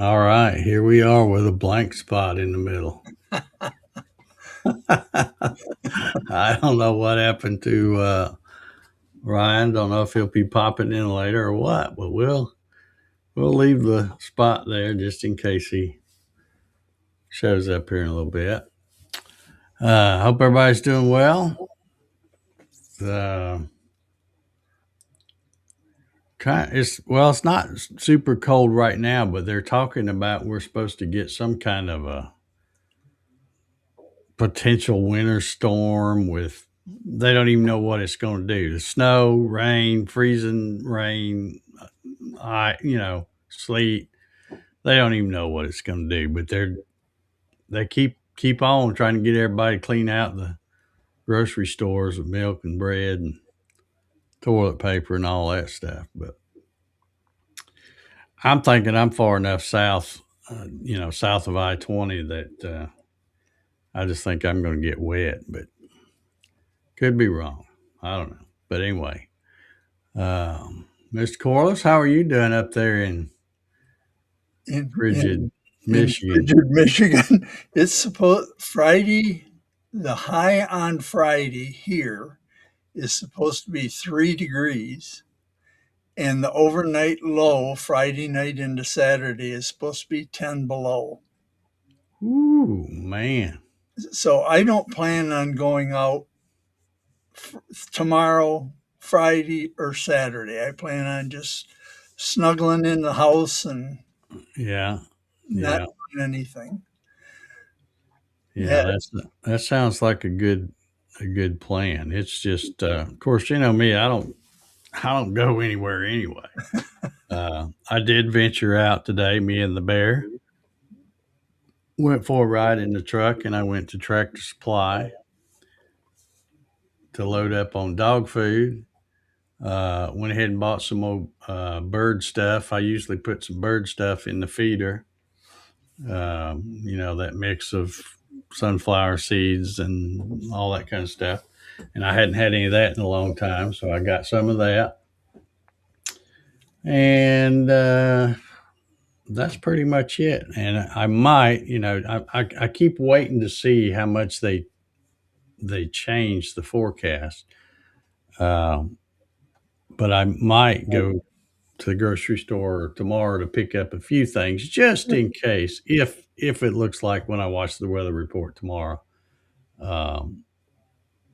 All right, here we are with a blank spot in the middle. I don't know what happened to Ryan. Don't know if he'll be popping in later or what, but we'll leave the spot there just in case he shows up here in a little bit. Hope everybody's doing well. Uh, it's not super cold right now, but they're talking about we're supposed to get some kind of a potential winter storm with they don't even know what it's going to do. The snow, rain, freezing rain, sleet. They don't even know what it's going to do, but they keep on trying to get everybody to clean out the grocery stores with milk and bread and toilet paper and all that stuff. But I'm thinking I'm far enough south, south of I-20 that I just think I'm going to get wet, but could be wrong. I don't know. But anyway, Mr. Corliss, how are you doing up there in in frigid in in Michigan? frigid Michigan. It's supposed Friday. The high on Friday here is supposed to be 3 degrees, and the overnight low Friday night into Saturday is supposed to be 10 below. Ooh, man. So I don't plan on going out tomorrow, Friday, or Saturday. I plan on just snuggling in the house and Yeah, not yeah, doing anything. yeah. Yeah, That sounds like a good plan. It's just, of course, you know me. I don't go anywhere anyway. I did venture out today. Me and the bear went for a ride in the truck, and I went to Tractor Supply to load up on dog food. Went ahead and bought some more bird stuff. I usually put some bird stuff in the feeder. That mix of sunflower seeds and all that kind of stuff. And I hadn't had any of that in a long time, so I got some of that. And that's pretty much it. And I might, I keep waiting to see how much they change the forecast. Um, but I might go to the grocery store tomorrow to pick up a few things just in case if it looks like when I watch the weather report tomorrow, um,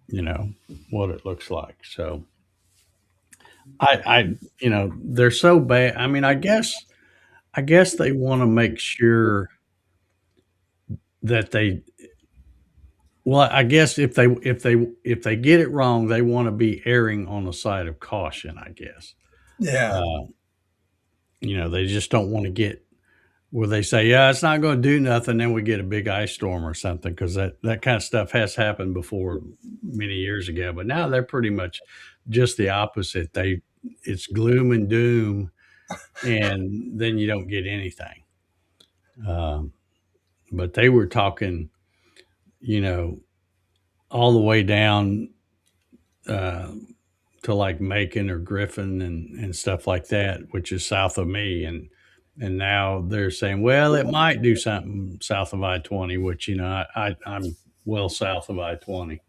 you know what it looks like. So they're so bad. I mean, I guess they want to make sure that they. Well, I guess if they get it wrong, they want to be erring on the side of caution. I guess yeah, uh, they just don't want to get where they say, yeah, it's not going to do nothing. Then we get a big ice storm or something because that kind of stuff has happened before many years ago. But now they're pretty much just the opposite. It's gloom and doom, and then you don't get anything. Um, but they were talking, you know, all the way down uh, to like Macon or Griffin and stuff like that, which is south of me, and now they're saying, well, it might do something south of I-20, which I'm well south of I-20.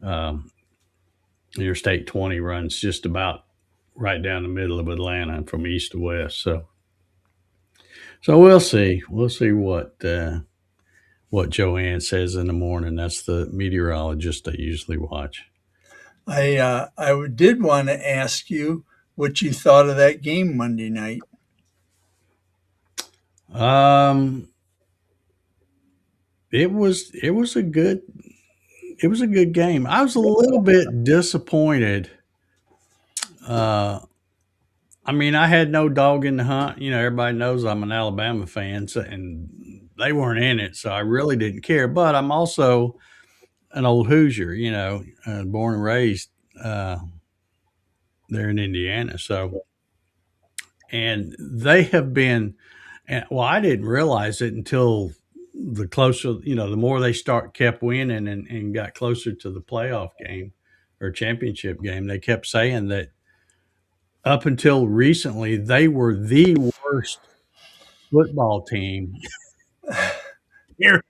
Um, Interstate 20 runs just about right down the middle of Atlanta from east to west. So we'll see. We'll see what Joanne says in the morning. That's the meteorologist I usually watch. I did want to ask you what you thought of that game Monday night. Um, it was a good game. I was a little bit disappointed. Uh, I mean, I had no dog in the hunt. Everybody knows I'm an Alabama fan, and they weren't in it, so I really didn't care. But I'm also an old Hoosier, born and raised uh, there in Indiana. So, and they have been. Well, I didn't realize it until the more they kept winning and got closer to the playoff game or championship game. They kept saying that up until recently, they were the worst football team. Period.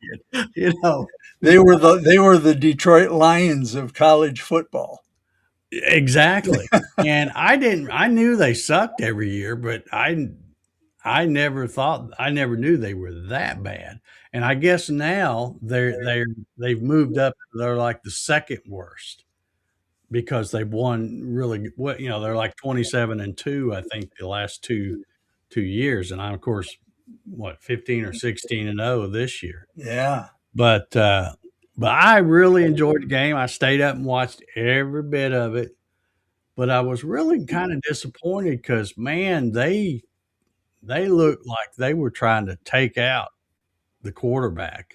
You know, They were the Detroit Lions of college football. exactly. And I knew they sucked every year, but I never knew they were that bad. And I guess now they've moved up. They're like the second worst because they've won really well. They're like 27-2, I think, the last two years. And I'm, of course, what, 15 or 16-0 this year. Yeah, But I really enjoyed the game. I stayed up and watched every bit of it. But I was really kind of disappointed because, man, they looked like they were trying to take out the quarterback.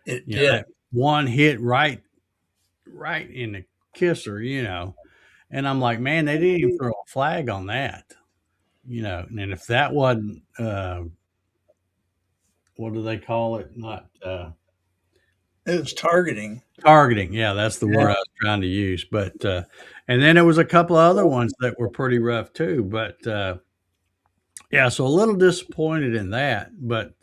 it did. That one hit right in the kisser. And I'm like, man, they didn't even throw a flag on that. And if that wasn't, what do they call it? Not It was targeting. targeting. Yeah, that's the word Yeah, I was trying to use. But and then there was a couple of other ones that were pretty rough too. But yeah, so a little disappointed in that. But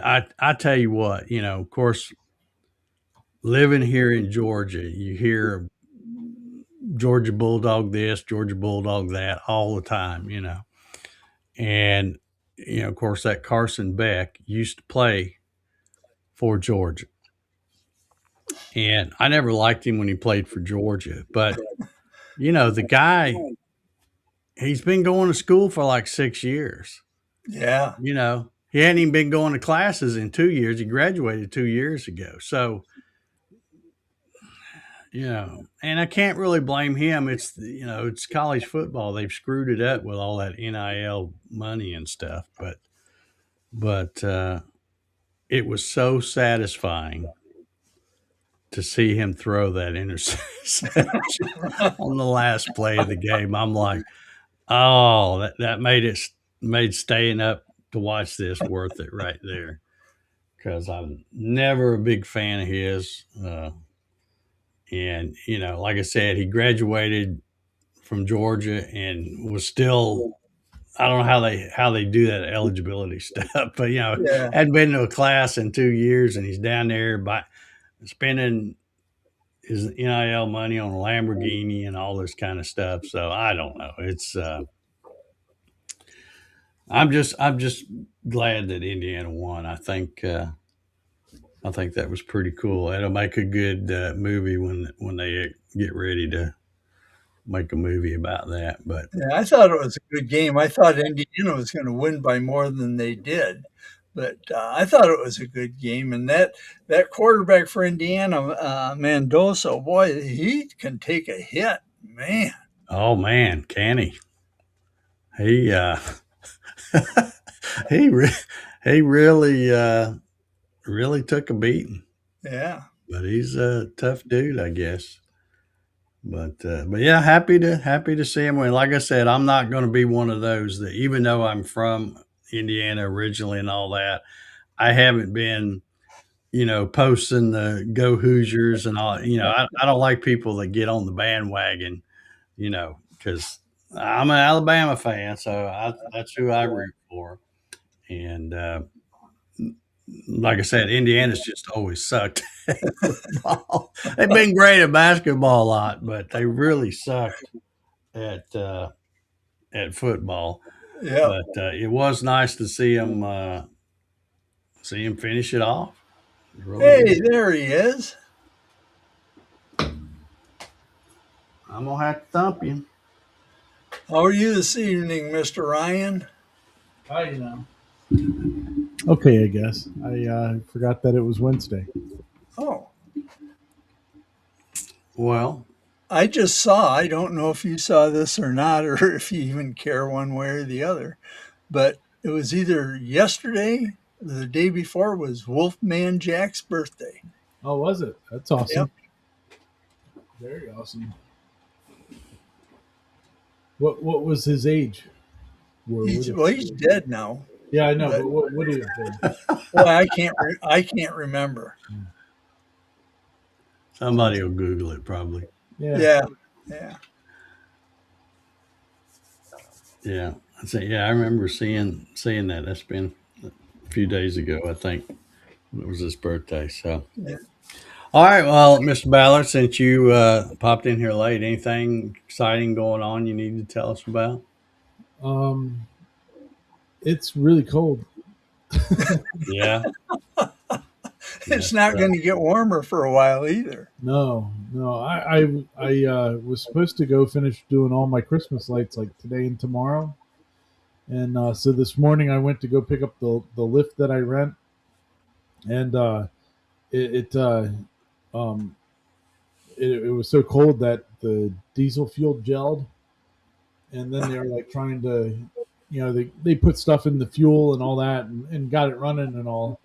I tell you what, of course, living here in Georgia, you hear Georgia Bulldog this, Georgia Bulldog that all the time. And of course, that Carson Beck used to play for Georgia, and I never liked him when he played for Georgia. But the guy, he's been going to school for like 6 years. yeah. He hadn't even been going to classes in 2 years. He graduated 2 years ago. So, and I can't really blame him. It's college football. They've screwed it up with all that NIL money and stuff. But it was so satisfying to see him throw that interception on the last play of the game. I'm like, oh, that made staying up to watch this worth it right there. Because I'm never a big fan of his. And like I said, he graduated from Georgia and was still. I don't know how they do that eligibility stuff, but Yeah. hadn't been to a class in 2 years, and he's down there spending his NIL money on a Lamborghini and all this kind of stuff. So I don't know. It's I'm just glad that Indiana won. I think that was pretty cool. It'll make a good movie when they get ready to make a movie about that. But Yeah, I thought it was a good game. I thought Indiana was going to win by more than they did, but I thought it was a good game. And that quarterback for Indiana, Mendoza, boy, he can take a hit, man. oh man, can he? He he re- he really took a beating. Yeah, But he's a tough dude, I guess. But yeah, happy to see him win. Like I said, I'm not going to be one of those that, even though I'm from Indiana originally and all that, I haven't been posting the Go Hoosiers and all. I don't like people that get on the bandwagon. Because I'm an Alabama fan, so that's who I root for. And like I said, Indiana's just always sucked at football. They've been great at basketball a lot, but they really suck at uh, at football. yeah. But it was nice to see him finish it off. It really Hey, was. there he is. I'm gonna have to thump you. How are you this evening, Mr. Ryan? Okay, I guess. I forgot that it was Wednesday. Oh, Well, I just saw, I don't know if you saw this or not, or if you even care one way or the other, but it was either yesterday or the day before was Wolfman Jack's birthday. Oh, was it? That's Yep. awesome. Very awesome. What was his age? He's dead now. Yeah, I know, But but what is it? boy, I can't remember. That's somebody will awesome. Google it probably. Yeah. Yeah, yeah. Yeah. I say, yeah, I remember seeing that. That's been a few days ago, I think. It was his birthday. So, Yeah. all right. Well, Mr. Ballard, since you popped in here late, anything exciting going on you need to tell us about? Um, it's really cold. Yeah, It's that's not going to get warmer for a while either. No, no. I was supposed to go finish doing all my Christmas lights like today and tomorrow, and so this morning I went to go pick up the lift that I rent, and it um it was so cold that the diesel fuel gelled, and then they were like trying to, they put stuff in the fuel and all that, and got it running and all.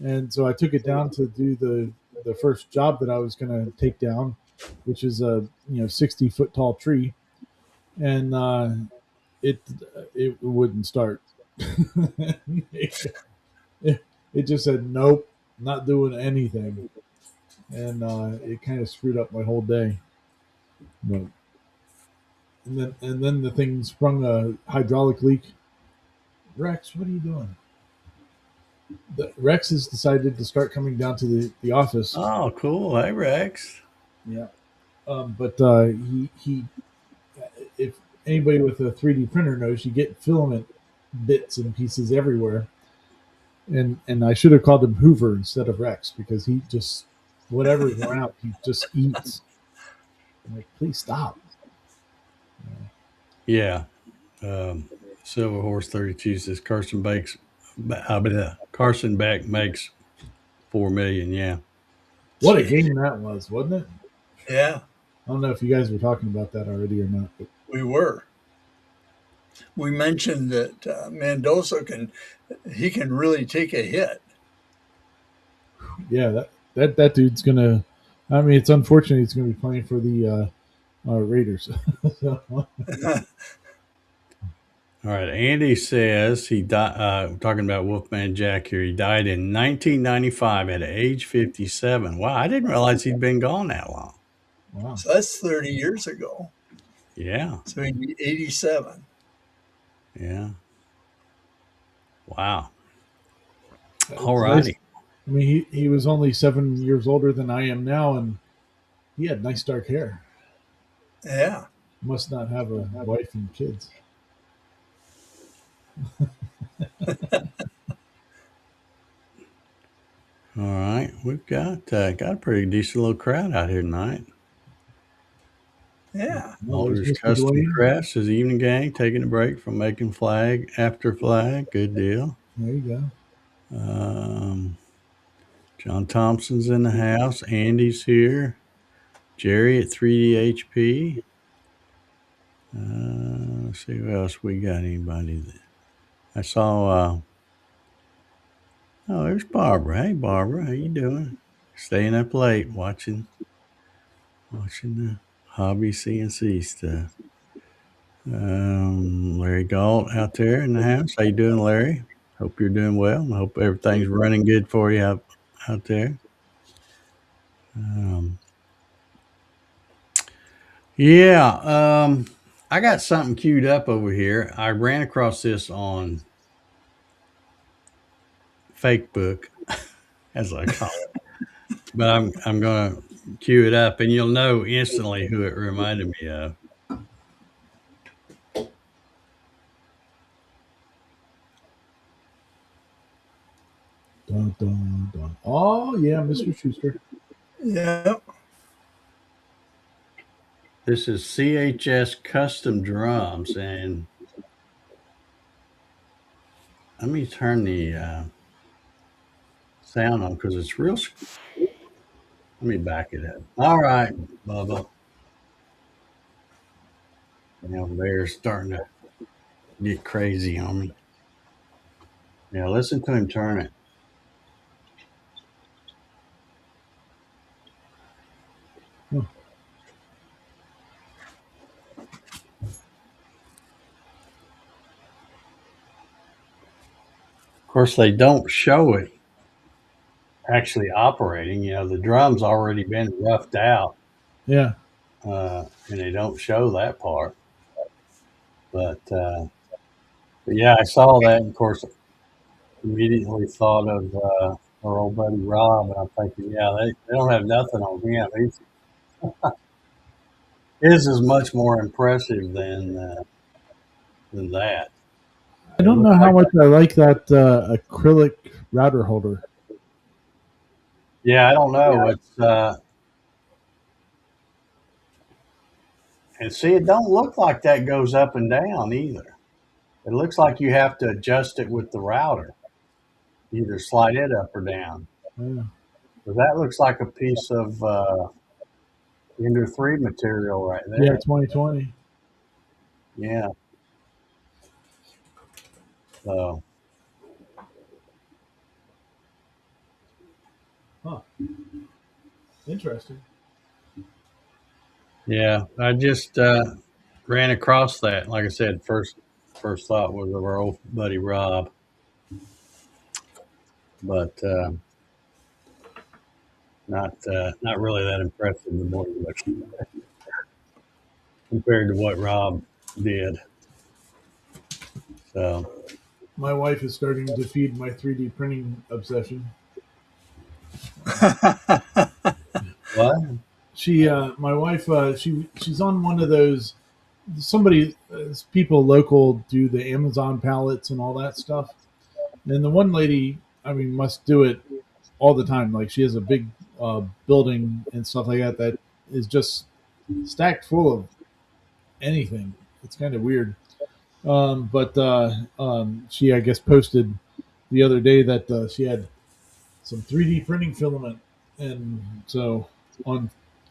And so I took it down to do the first job that I was going to take down, which is a 60-foot tall tree, and it it wouldn't start. it, it just said nope, not doing anything, and it kind of screwed up my whole day. But and then the thing sprung a hydraulic leak. Rex, what are you doing? Rex has decided to start coming down to the office. Oh, cool. Hey, Rex. Yeah. But he if anybody with a 3D printer knows, you get filament bits and pieces everywhere. And I should have called him Hoover instead of Rex, because he just, whatever's around, he just eats. I'm like, please stop. Yeah. Silver Horse 32 says Carson Beck makes 4 million. Yeah. What a game that was, wasn't it? Yeah, I don't know if you guys were talking about that already or not, but we were. We mentioned that Mendoza can really take a hit. yeah, that dude's gonna. I mean, it's unfortunate he's gonna be playing for the Raiders. So, All right. Andy says he died. Talking about Wolfman Jack here. He died in 1995 at age 57. Wow. I didn't realize he'd been gone that long. wow, So that's 30 years ago. Yeah. So he'd be 87. Yeah. Wow. All it's nice. righty. I mean, he was only 7 years older than I am now, and he had nice dark hair. Yeah. Must not have a wife and kids. All right. We've got a pretty decent little crowd out here tonight. Yeah. Oh, there's Alder's Mr. Custom Dwayne. Crafts is evening gang, taking a break from making flag after flag. Good deal. There you go. Um, John Thompson's in the house. Andy's here. Jerry at 3DHP. Let's see who else we got. Anybody that I saw? Oh, there's Barbara. Hey, Barbara, how you doing? Staying up late watching the Hobby CNC stuff. Larry Galt out there in the house. How you doing, Larry? Hope you're doing well. I hope everything's running good for you out there. Um, yeah, I got something queued up over here. I ran across this on Fake Book, as I call it, but I'm gonna cue it up, and you'll know instantly who it reminded me of. Dun, dun, dun. Oh yeah, Mr. Schuster. Yeah. This is CHS Custom Drums, and let me turn the sound on because it's real. Let me back it up. All right, Bubba. Now they're starting to get crazy on me. Yeah, listen to him turn it. Huh. Of course, they don't show it actually operating. The drum's already been roughed out, Yeah. and they don't show that part. But But yeah, I saw that. And of course, immediately thought of our old buddy Rob, and I'm thinking, yeah, they don't have nothing on him. His is much more impressive than that. I It don't looks know how like, much I like that acrylic router holder. yeah, I don't know. It's and see, it don't look like that goes up and down either. It looks like you have to adjust it with the router, either slide it up or down. Yeah, So that looks like a piece of Ender 3 material right yeah, there. 2020. Yeah. So, Huh. Interesting. yeah, I just ran across that. Like I said, first thought was of our old buddy Rob, but not really that impressive the more you look compared to what Rob did. So, My wife is starting to feed my 3D printing obsession. what? My wife, she's on one of those. Somebody, people local do the Amazon pallets and all that stuff. And the one lady, I mean, must do it all the time. Like she has a big building and stuff like that that is just stacked full of anything. It's kind of weird. But she, I guess, posted the other day that she had some 3D printing filament, and so on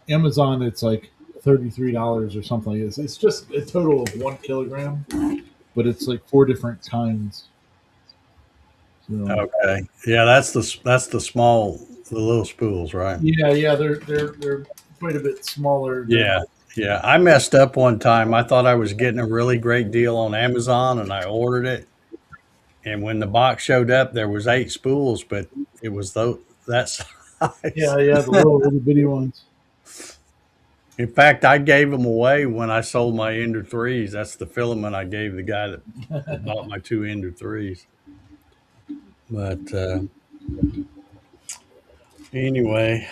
Amazon it's like $33 or something like this. It's just a total of 1 kilogram, but it's like four different kinds. So Okay. Yeah, that's the small, the little spools, right? yeah, yeah, they're quite a bit smaller than. Yeah. Yeah. I messed up one time. I thought I was getting a really great deal on Amazon and I ordered it. And when the box showed up, there was 8 spools, but it was that Yeah, size. yeah, the little itty bitty ones. In fact, I gave them away when I sold my Ender 3s. That's the filament I gave the guy that bought my 2 Ender 3s. But anyway,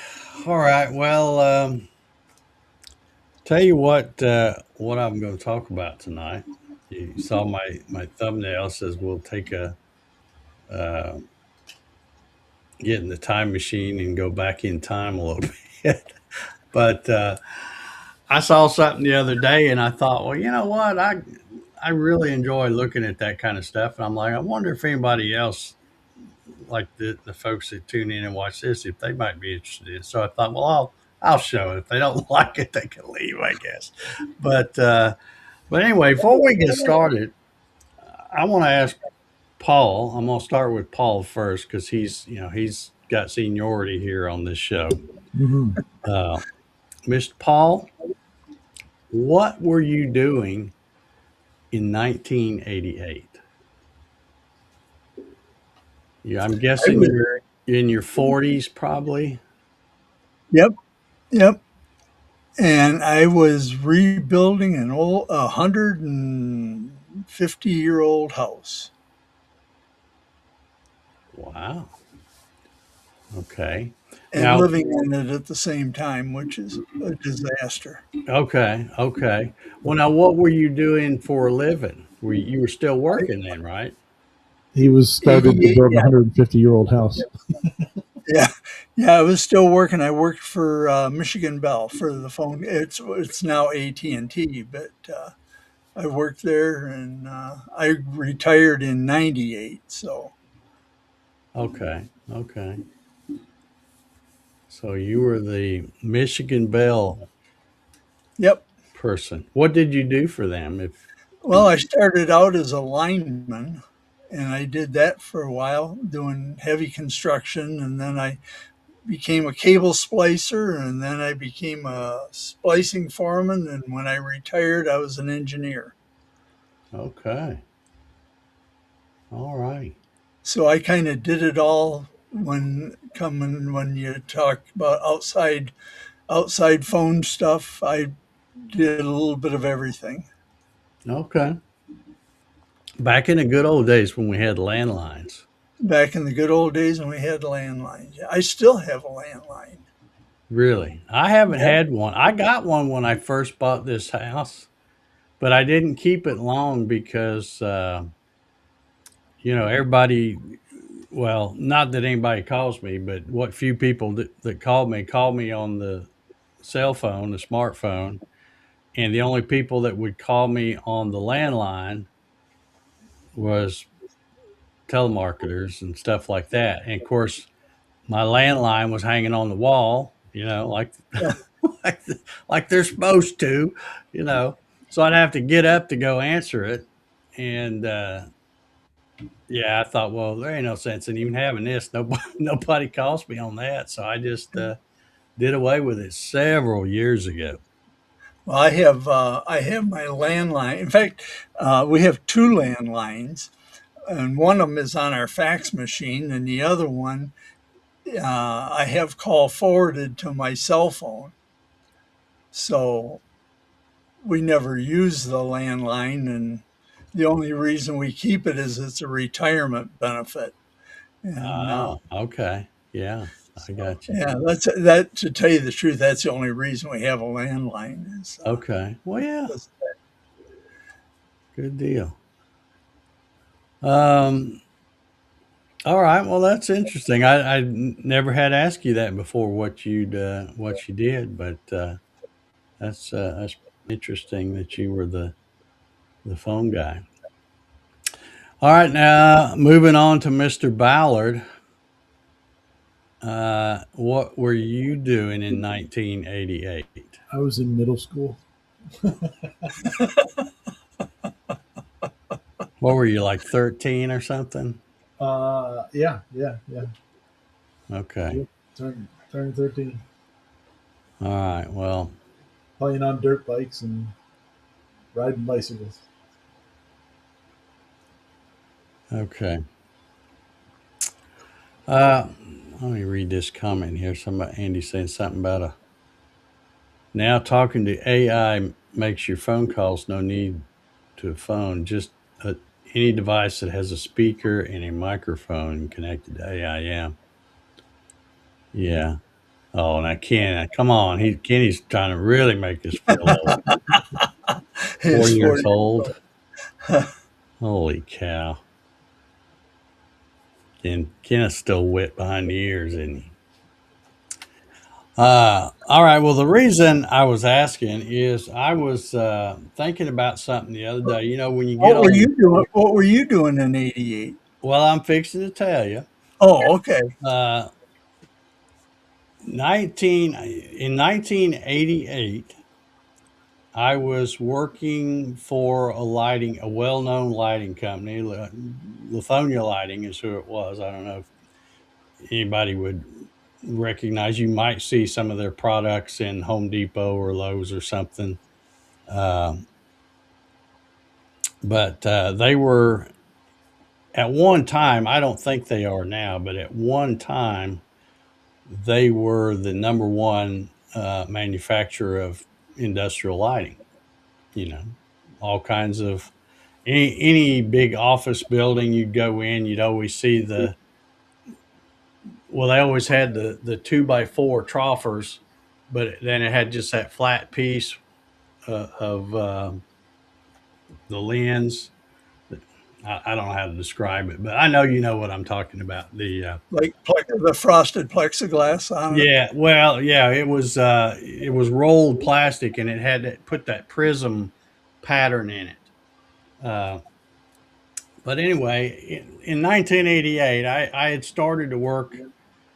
all right. Well, tell you what I'm going to talk about tonight. You saw my thumbnail says we'll take a uh, get in the time machine and go back in time a little bit. But I saw something the other day and I thought, well, you know what? I really enjoy looking at that kind of stuff. And I'm like, I wonder if anybody else, like the folks that tune in and watch this, if they might be interested in it. So I thought, well, I'll show it. If they don't like it, they can leave, I guess. But anyway, before we get started, I want to ask Paul. I'm going to start with Paul first because he's got seniority here on this show. Mm-hmm. Uh, Mr. Paul, what were you doing in 1988? Yeah, I'm I guessing was, you're in your 40s, probably. yep, yep. And I was rebuilding an old 150-year-old house Wow. Okay. and Now, living in it at the same time, which is a disaster. okay, okay. Well, now, what were you doing for a living? You were still working then, right? He was started to 88, build a yeah, 150-year-old house. yeah, yeah. I was still working. I worked for Michigan Bell for the phone. It's now AT&T, but I worked there, and I retired in '98. So, Okay, okay. So you were the Michigan Bell yep. person. What did you do for them? If Well, I started out as a lineman, and I did that for a while, doing heavy construction, and then I became a cable splicer, and then I became a splicing foreman, and when I retired, I was an engineer. okay, all right, So I kind of did it all when you talk about outside phone stuff. I did a little bit of everything. okay. Back in the good old days when we had landlines. Back in the good old days when we had landlines. I still have a landline. Really, I haven't Yeah. had one. I got one when I first bought this house, but I didn't keep it long because everybody. Well, not that anybody calls me, but what few people that called me on the cell phone, the smartphone, and the only people that would call me on the landline was telemarketers and stuff like that. And of course, my landline was hanging on the wall, like Yeah. like, like they're supposed to, you know. So I'd have to get up to go answer it, and yeah, I thought, well, there ain't no sense in even having this. Nobody nobody calls me on that, so I just did away with it several years ago. Well, I have my landline. In fact, we have two landlines, and one of them is on our fax machine, and the other one I have call forwarded to my cell phone. So we never use the landline, and the only reason we keep it is it's a retirement benefit. And Okay, yeah, I so, got you. yeah, that's that. To tell you the truth, that's the only reason we have a landline. Is Okay, well, yeah, that's- good deal. Um, all right, well, that's interesting. Never had asked you that before. What you did, but that's interesting that you were the phone guy. All right, now moving on to Mr. Ballard. What were you doing in 1988? I was in middle school. What were you, like 13 or something? Yeah, yeah, yeah. Okay. Yep. Turned 13. All right. Well, Playing on dirt bikes and riding bicycles. okay. Uh, Let me read this comment here. Somebody, Andy, saying something about a now talking to AI makes your phone calls no need to a phone. Just any device that has a speaker and a microphone connected to AI. Yeah. Yeah. Oh, now Ken, come on. Kenny's trying to really make us feel old. it's 4 years 40. old. Holy cow. Ken is still wet behind the ears, isn't he? All right. Well, the reason I was asking is I was thinking about something the other day. When you get What were on, you doing? What were you doing in '88? well, I'm fixing to tell you. Oh, okay. Uh, in 1988, I was working for a well-known lighting company. Lithonia Lighting is who it was. I don't know if anybody would recognize. You might see some of their products in Home Depot or Lowe's or something. Um, but they were at one time. I don't think they are now, but at one time they were the number one manufacturer of industrial lighting. You know, all kinds of any big office building you'd go in, you'd always see they always had the 2x4 troffers, but then it had just that flat piece of the lens. I don't know how to describe it, but I know you know what I'm talking about. Like the frosted plexiglass on it. Yeah, well, yeah, it was rolled plastic and it had put that prism pattern in it. Uh, but anyway, in 1988, I had started to work.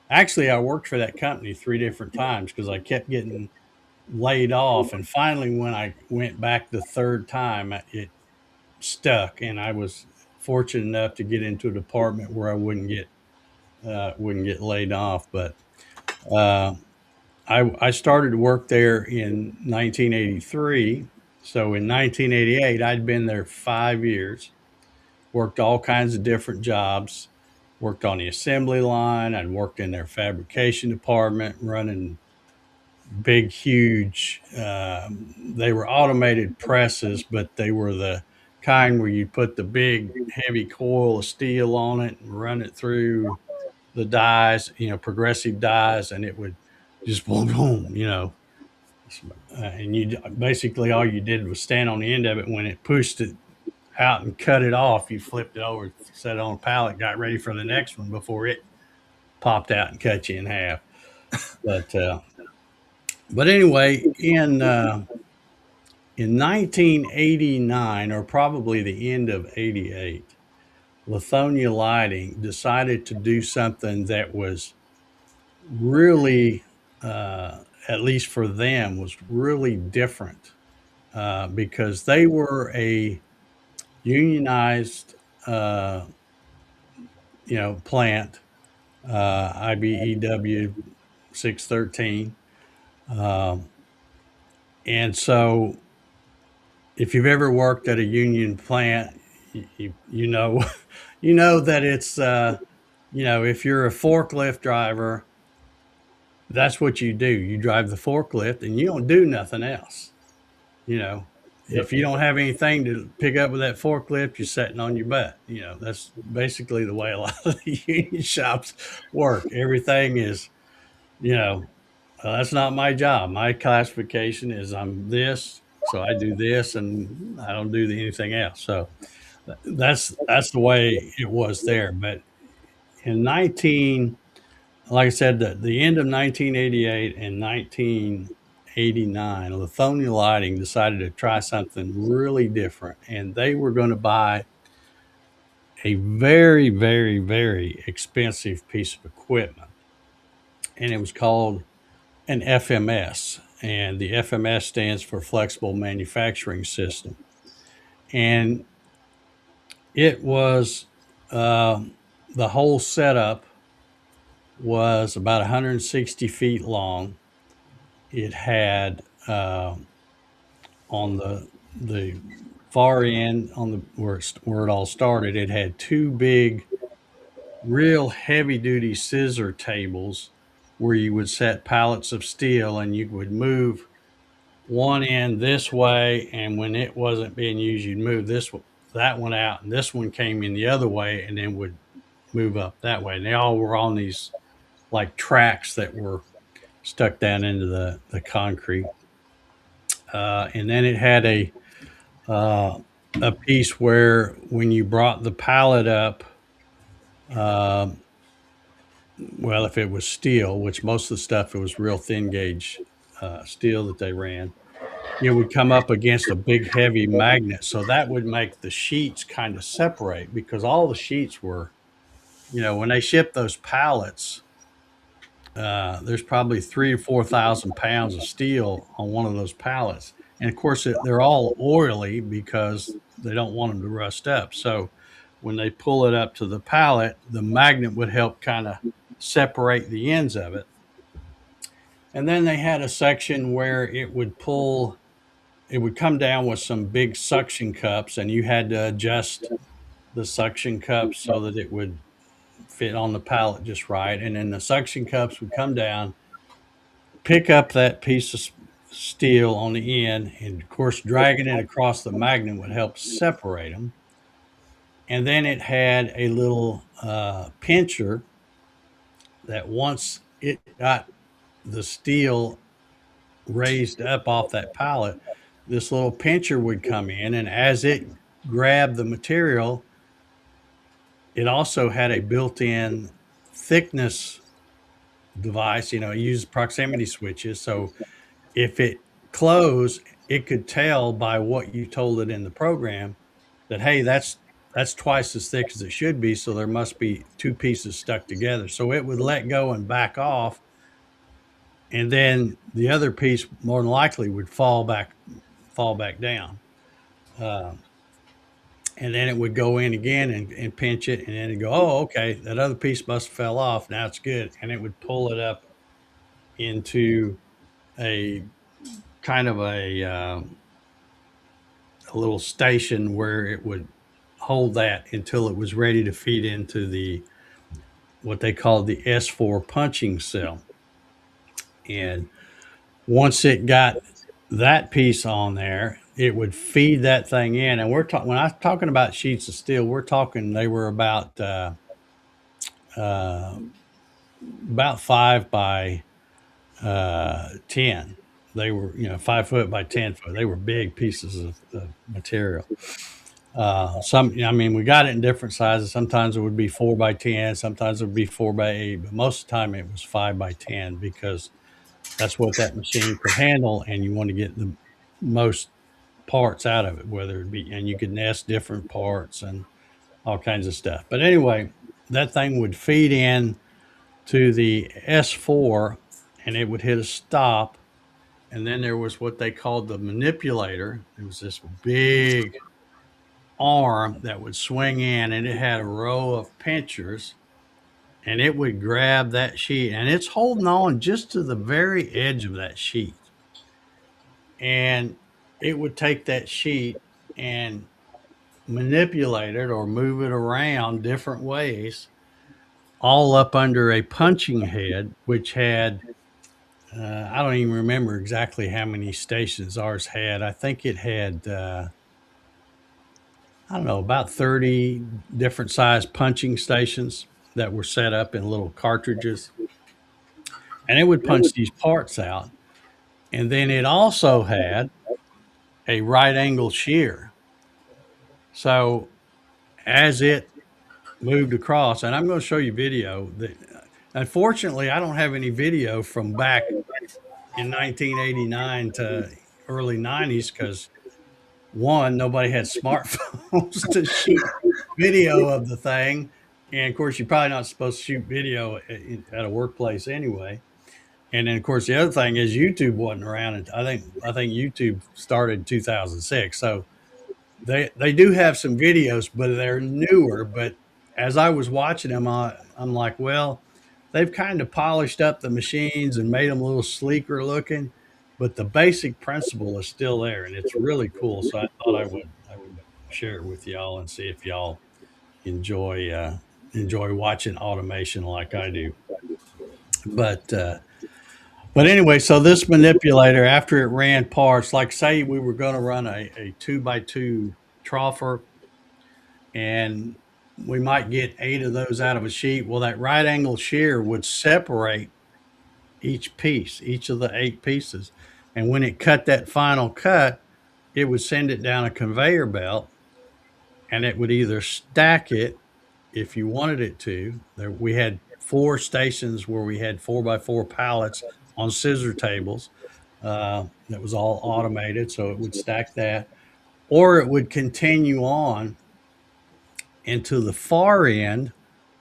Actually, I worked for that company three different times because I kept getting laid off, and finally, when I went back the third time, it stuck, and I was fortunate enough to get into a department where I wouldn't get laid off. But uh, I started to work there in 1983. So in 1988, I'd been there 5 years, worked all kinds of different jobs, worked on the assembly line. I'd worked in their fabrication department, running big, huge. They were automated presses, but they were kind where you put the big heavy coil of steel on it and run it through the dies, progressive dies, and it would just boom, boom, and you basically all you did was stand on the end of it. When it pushed it out and cut it off, you flipped it over, set it on a pallet, got ready for the next one before it popped out and cut you in half. But anyway, in 1989, or probably the end of '88, Lithonia Lighting decided to do something that was really, at least for them, was really different, because they were a unionized, plant, IBEW 613. Um, and so if you've ever worked at a union plant, you know, you know that it's, if you're a forklift driver, that's what you do. You drive the forklift and you don't do nothing else. You know, Yep. if you don't have anything to pick up with that forklift, you're sitting on your butt. That's basically the way a lot of the union shops work. Everything is, that's not my job. My classification is I'm this, so I do this, and I don't do anything else. So that's the way it was there. But in 19, like I said, the end of 1988 and 1989, Lithonia Lighting decided to try something really different, and they were going to buy a very, very, very expensive piece of equipment, and it was called an FMS, and the FMS stands for Flexible Manufacturing System, and it was, the whole setup was about 160 feet long. It had, on the far end, on the where it all started, it had two big, real heavy duty scissor tables where you would set pallets of steel, and you would move one end this way, and when it wasn't being used, you'd move that one out, and this one came in the other way, and then would move up that way. And they all were on these like tracks that were stuck down into the concrete. And then it had uh, a piece where when you brought the pallet up, um, well, if it was steel, which most of the stuff, it was real thin gauge, steel that they ran, it would come up against a big heavy magnet. So that would make the sheets kind of separate, because all the sheets were, when they shipped those pallets, there's probably 3 or 4 thousand pounds of steel on one of those pallets. And of course, they're all oily because they don't want them to rust up. So when they pull it up to the pallet, the magnet would help kind of separate the ends of it. And then they had a section where it would come down with some big suction cups, and you had to adjust the suction cups so that it would fit on the pallet just right. And then the suction cups would come down, pick up that piece of steel on the end, and of course, dragging it across the magnet would help separate them. And then it had a little, pincher that once it got the steel raised up off that pallet, this little pincher would come in, and as it grabbed the material, it also had a built-in thickness device. It used proximity switches. So if it closed, it could tell by what you told it in the program that, hey, that's twice as thick as it should be. So there must be two pieces stuck together. So it would let go and back off. And then the other piece more than likely would fall back down. Um, and then it would go in again and pinch it, and then it'd go, oh, okay, that other piece must have fell off. Now it's good. And it would pull it up into a kind of a little station where it would hold that until it was ready to feed into what they called the S4 punching cell. And once it got that piece on there, it would feed that thing in. And we're talking when I'm talking about sheets of steel, we're talking they were uh, about 5 by 10. They were 5 foot by 10 foot. They were big pieces of material. Some, I mean, we got it in different sizes. Sometimes it would be 4 by 10, sometimes it would be 4 by 8, but most of the time it was 5 by 10 because that's what that machine could handle, and you want to get the most parts out of it, whether it be, and you could nest different parts and all kinds of stuff. But anyway, that thing would feed in to the S4 and it would hit a stop. And then there was what they called the manipulator. It was this big arm that would swing in and it had a row of pinchers and it would grab that sheet and it's holding on just to the very edge of that sheet. And it would take that sheet and manipulate it or move it around different ways, all up under a punching head, which had, I don't even remember exactly how many stations ours had. I think it had, I don't know, about 30 different size punching stations that were set up in little cartridges. And it would punch these parts out. And then it also had a right angle shear. So as it moved across, and I'm going to show you video that, unfortunately, I don't have any video from back in 1989 to early 90s because one, nobody had smartphones to shoot video of the thing. And of course, you're probably not supposed to shoot video at a workplace anyway. And then, of course, the other thing is YouTube wasn't around. And I think YouTube started in 2006. So they do have some videos, but they're newer. But as I was watching them, I'm like, well, they've kind of polished up the machines and made them a little sleeker looking, but the basic principle is still there, and it's really cool. So I thought I would share it with y'all and see if y'all enjoy enjoy watching automation like I do. But but anyway, so this manipulator, after it ran parts, like say we were going to run a 2 by 2 troffer, and we might get 8 of those out of a sheet. Well, that right angle shear would separate each piece, each of the 8 pieces. And when it cut that final cut, it would send it down a conveyor belt and it would either stack it if you wanted it to. We had 4 stations where we had 4 by 4 pallets on scissor tables. That was all automated, so it would stack that, or it would continue on into the far end.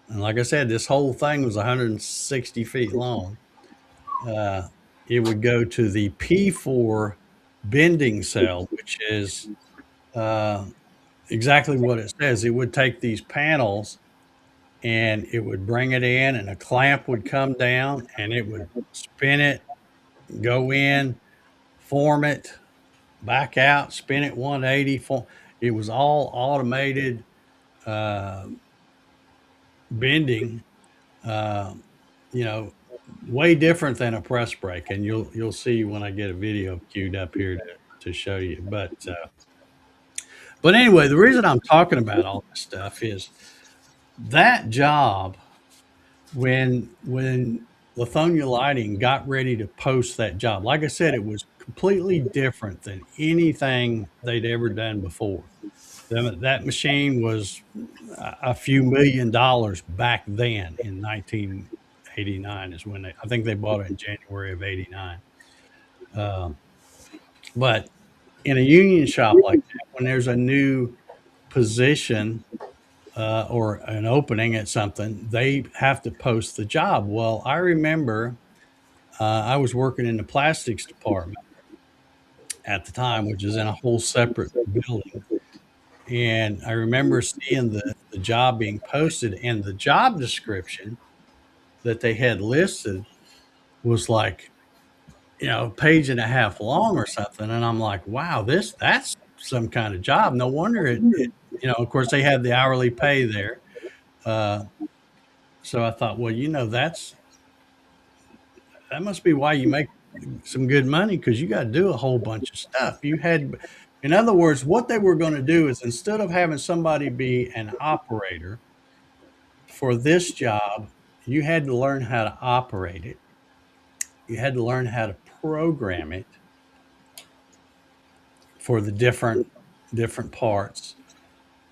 And like I said, this whole thing was 160 feet long. Uh, it would go to the P4 bending cell, which is uh, exactly what it says. It would take these panels and it would bring it in, and a clamp would come down and it would spin it, go in, form it, back out, spin it 180. It was all automated uh, bending. Uh, you know, way different than a press brake, and you'll see when I get a video queued up here to show you. But anyway, the reason I'm talking about all this stuff is that job when Lithonia Lighting got ready to post that job. Like I said, it was completely different than anything they'd ever done before. That machine was a few $1,000,000 back then in 1989 is when I think they bought it in January of '89. Um, but in a union shop like that, when there's a new position or an opening at something, they have to post the job. Well, I remember I was working in the plastics department at the time, which is in a whole separate building. And I remember seeing the job being posted, and the job description that they had listed was like, a page and a half long or something. And I'm like, wow, that's some kind of job. No wonder of course they had the hourly pay there. Uh, so I thought, well, that must be why you make some good money because you got to do a whole bunch of stuff. In other words, what they were going to do is instead of having somebody be an operator for this job, you had to learn how to operate it. You had to learn how to program it for the different parts.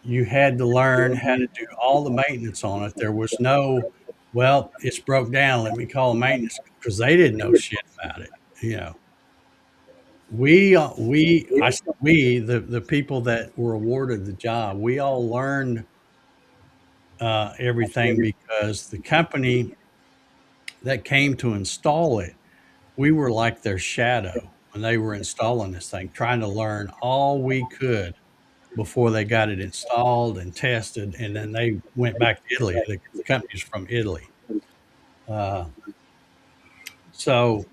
You had to learn how to do all the maintenance on it. There was no, well, it's broke down. Let me call maintenance because they didn't know shit about it. You know, I say we, the people that were awarded the job, we all learned everything because the company that came to install it, we were like their shadow when they were installing this thing, trying to learn all we could before they got it installed and tested, and then they went back to Italy. The company's from Italy, uh, so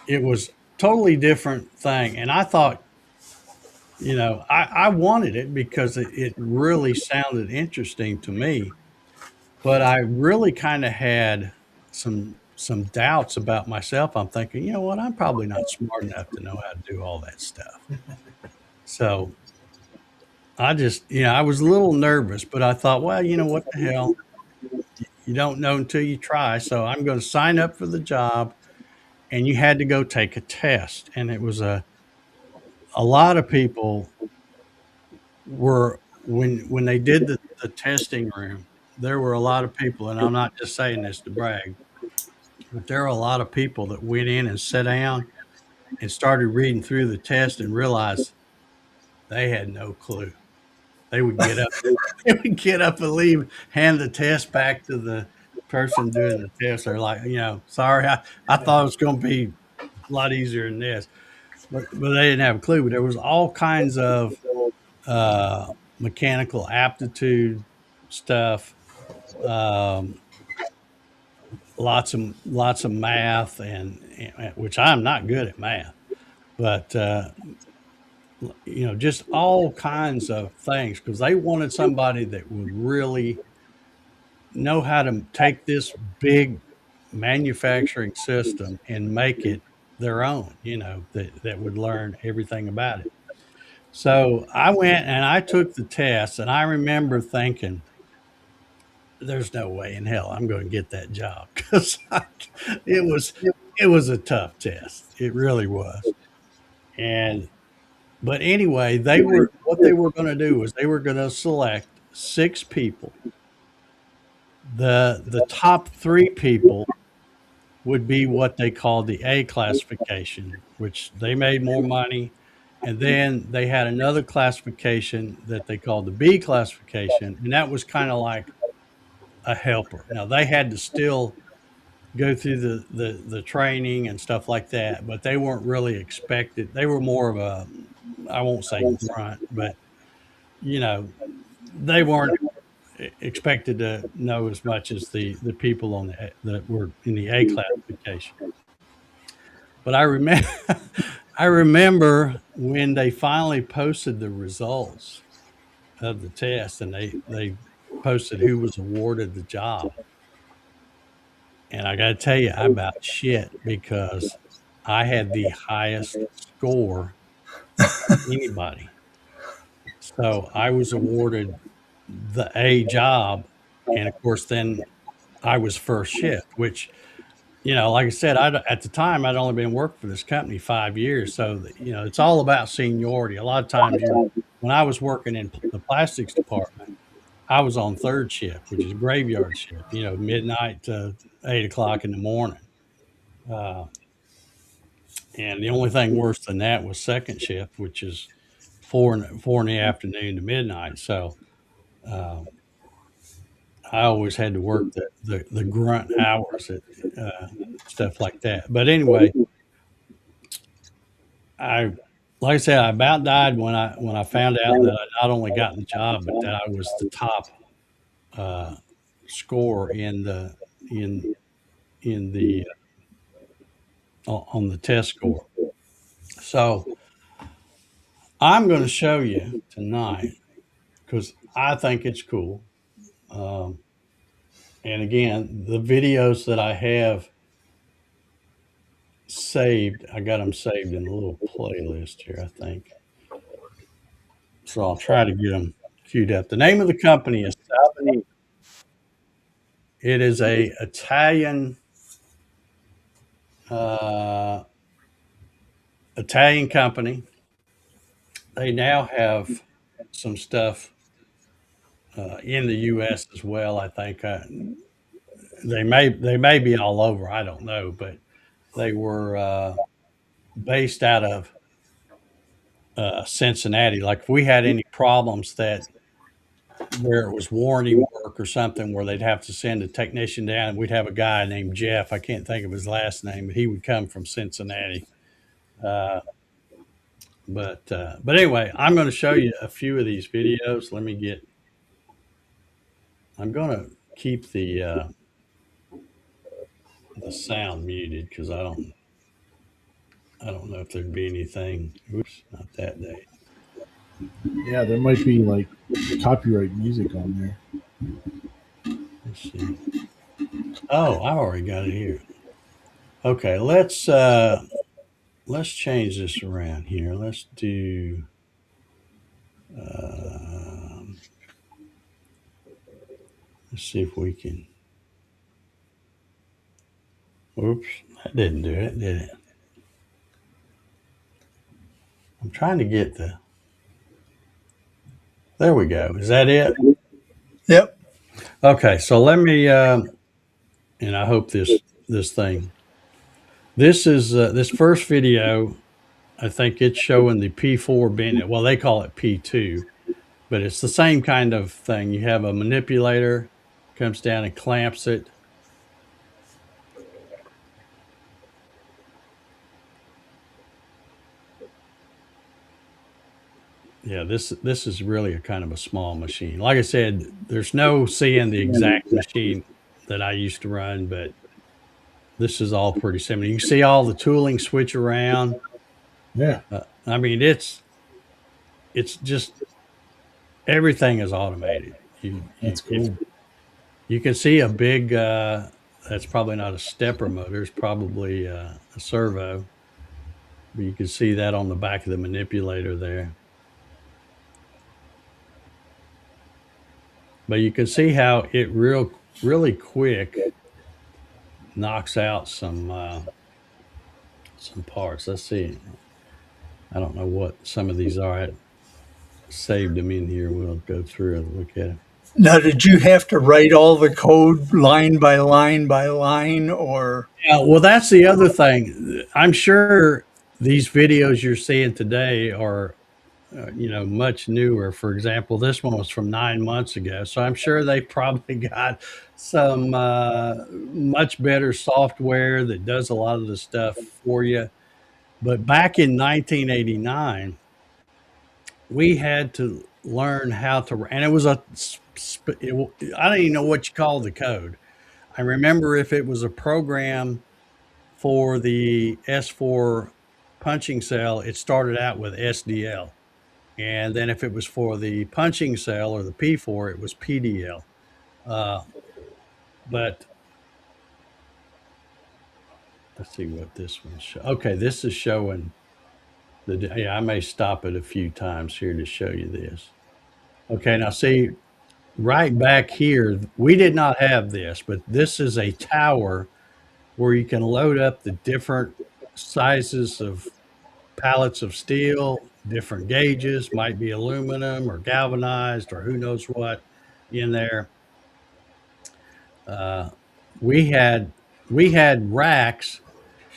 it was totally different thing. And I thought, I wanted it because it really sounded interesting to me, but I really kind of had some doubts about myself. I'm thinking, you know what, I'm probably not smart enough to know how to do all that stuff. So I just, I was a little nervous, but I thought, well, what the hell? You don't know until you try. So I'm going to sign up for the job. And you had to go take a test. And it was a lot of people were, when they did the testing room, there were a lot of people, and I'm not just saying this to brag, but there were a lot of people that went in and sat down and started reading through the test and realized they had no clue. They would get up, they would get up and leave, hand the test back to the person doing the test. They're like, sorry, I thought it was going to be a lot easier than this, but they didn't have a clue. But there was all kinds of mechanical aptitude stuff, um, lots of math, and which I'm not good at math, but just all kinds of things because they wanted somebody that would really know how to take this big manufacturing system and make it their own, that would learn everything about it. So I went and I took the test, and I remember thinking, there's no way in hell I'm going to get that job because it was it was a tough test. It really was. And but anyway, they were what they were going to do was they were going to select 6 people. The top 3 people would be what they called the A classification, which they made more money. And then they had another classification that they called the B classification, and that was kind of like a helper. Now they had to still go through the training and stuff like that, but they weren't really expected. They were more of a, I won't say grunt, but you know, they weren't expected to know as much as the people on that were in the A classification. But I remember I remember when they finally posted the results of the test, and they posted who was awarded the job. And I got to tell you, I about shit because I had the highest score of anybody. So I was awarded the A job, and of course, then I was first shift, which, like I said, at the time I'd only been working for this company 5 years, so it's all about seniority. A lot of times, when I was working in the plastics department, I was on third shift, which is graveyard shift. Midnight to 8 o'clock in the morning. Uh, and the only thing worse than that was second shift, which is four in the afternoon to midnight. So uh, I always had to work the grunt hours at stuff like that. But anyway, I like I said, I about died when I found out that I not only got the job, but that I was the top uh, score in in the on the test score. So I'm going to show you tonight because I think it's cool. Um, and again, the videos that I have saved, I got them saved in a little playlist here, I think. So I'll try to get them queued up. The name of the company is Salvini. It is a uh, Italian company. They now have some stuff in the U.S. as well. I think they may be all over. I don't know, but they were based out of Cincinnati. Like if we had any problems that where it was warranty work or something where they'd have to send a technician down, we'd have a guy named Jeff. I can't think of his last name, but he would come from Cincinnati. Uh, but anyway, I'm going to show you a few of these videos. Let me get. I'm going to keep the sound muted because I don't know if there'd be anything. Oops, not that day. Yeah, there might be like copyright music on there. Let's see. Oh, I've already got it here. Okay, let's change this around here. Let's do. Um, let's see if we can. Oops, that didn't do it, did it? I'm trying to get the. There we go. Is that it? Yep. Okay, so let me. And I hope this thing. This is this first video. I think it's showing the P4 bend. Well, they call it P2, but it's the same kind of thing. You have a manipulator, comes down and clamps it. Yeah, this is really a kind of a small machine. Like I said, there's no seeing the exact machine that I used to run, but this is all pretty similar. You can see all the tooling switch around. Yeah, I mean, it's just everything is automated. that's cool. You can see a big. That's probably not a stepper motor. It's probably a servo. But you can see that on the back of the manipulator there. But you can see how it really quick knocks out some parts. Let's see. I don't know what some of these are. I saved them in here. We'll go through and look at them. Now, did you have to write all the code line by line by line, or? Yeah, well, that's the other thing. I'm sure these videos you're seeing today are, much newer. For example, this one was from 9 months ago, so I'm sure they probably got some much better software that does a lot of the stuff for you. But back in 1989, we had to learn how to, and it was I don't even know what you call the code. I remember if it was a program for the S4 punching cell, it started out with SDL. And then if it was for the punching cell or the P4, it was PDL. Uh, but let's see what this one's showing. Okay, this is showing yeah, I may stop it a few times here to show you this. Okay, now see, right back here, we did not have this, but this is a tower where you can load up the different sizes of pallets of steel, different gauges, might be aluminum or galvanized or who knows what in there. Uh, we had we had racks,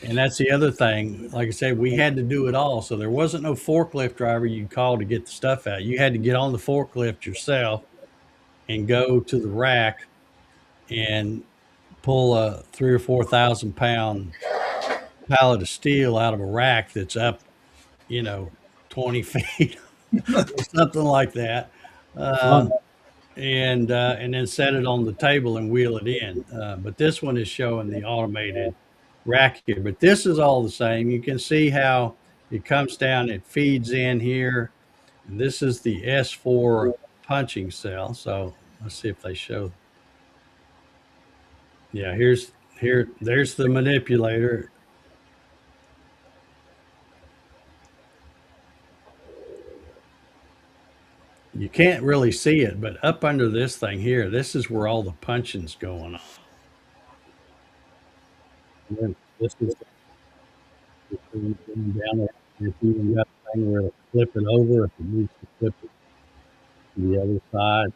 and that's the other thing. Like I said, we had to do it all, so there wasn't no forklift driver you could call to get the stuff out. You had to get on the forklift yourself and go to the rack and pull a 3 or 4 thousand pound pallet of steel out of a rack that's up, you know, 20 feet or something like that. Fun. And then set it on the table and wheel it in. But this one is showing the automated rack here. But this is all the same. You can see how it comes down, it feeds in here. And this is the S4 punching cell. So let's see if they show. Yeah, there's the manipulator. you can't really see it, but up under this thing here, this is where all the punching's going on. And then this is the thing going down there. It's even got a thing where it'll flip it over if it needs to flip it to the other side.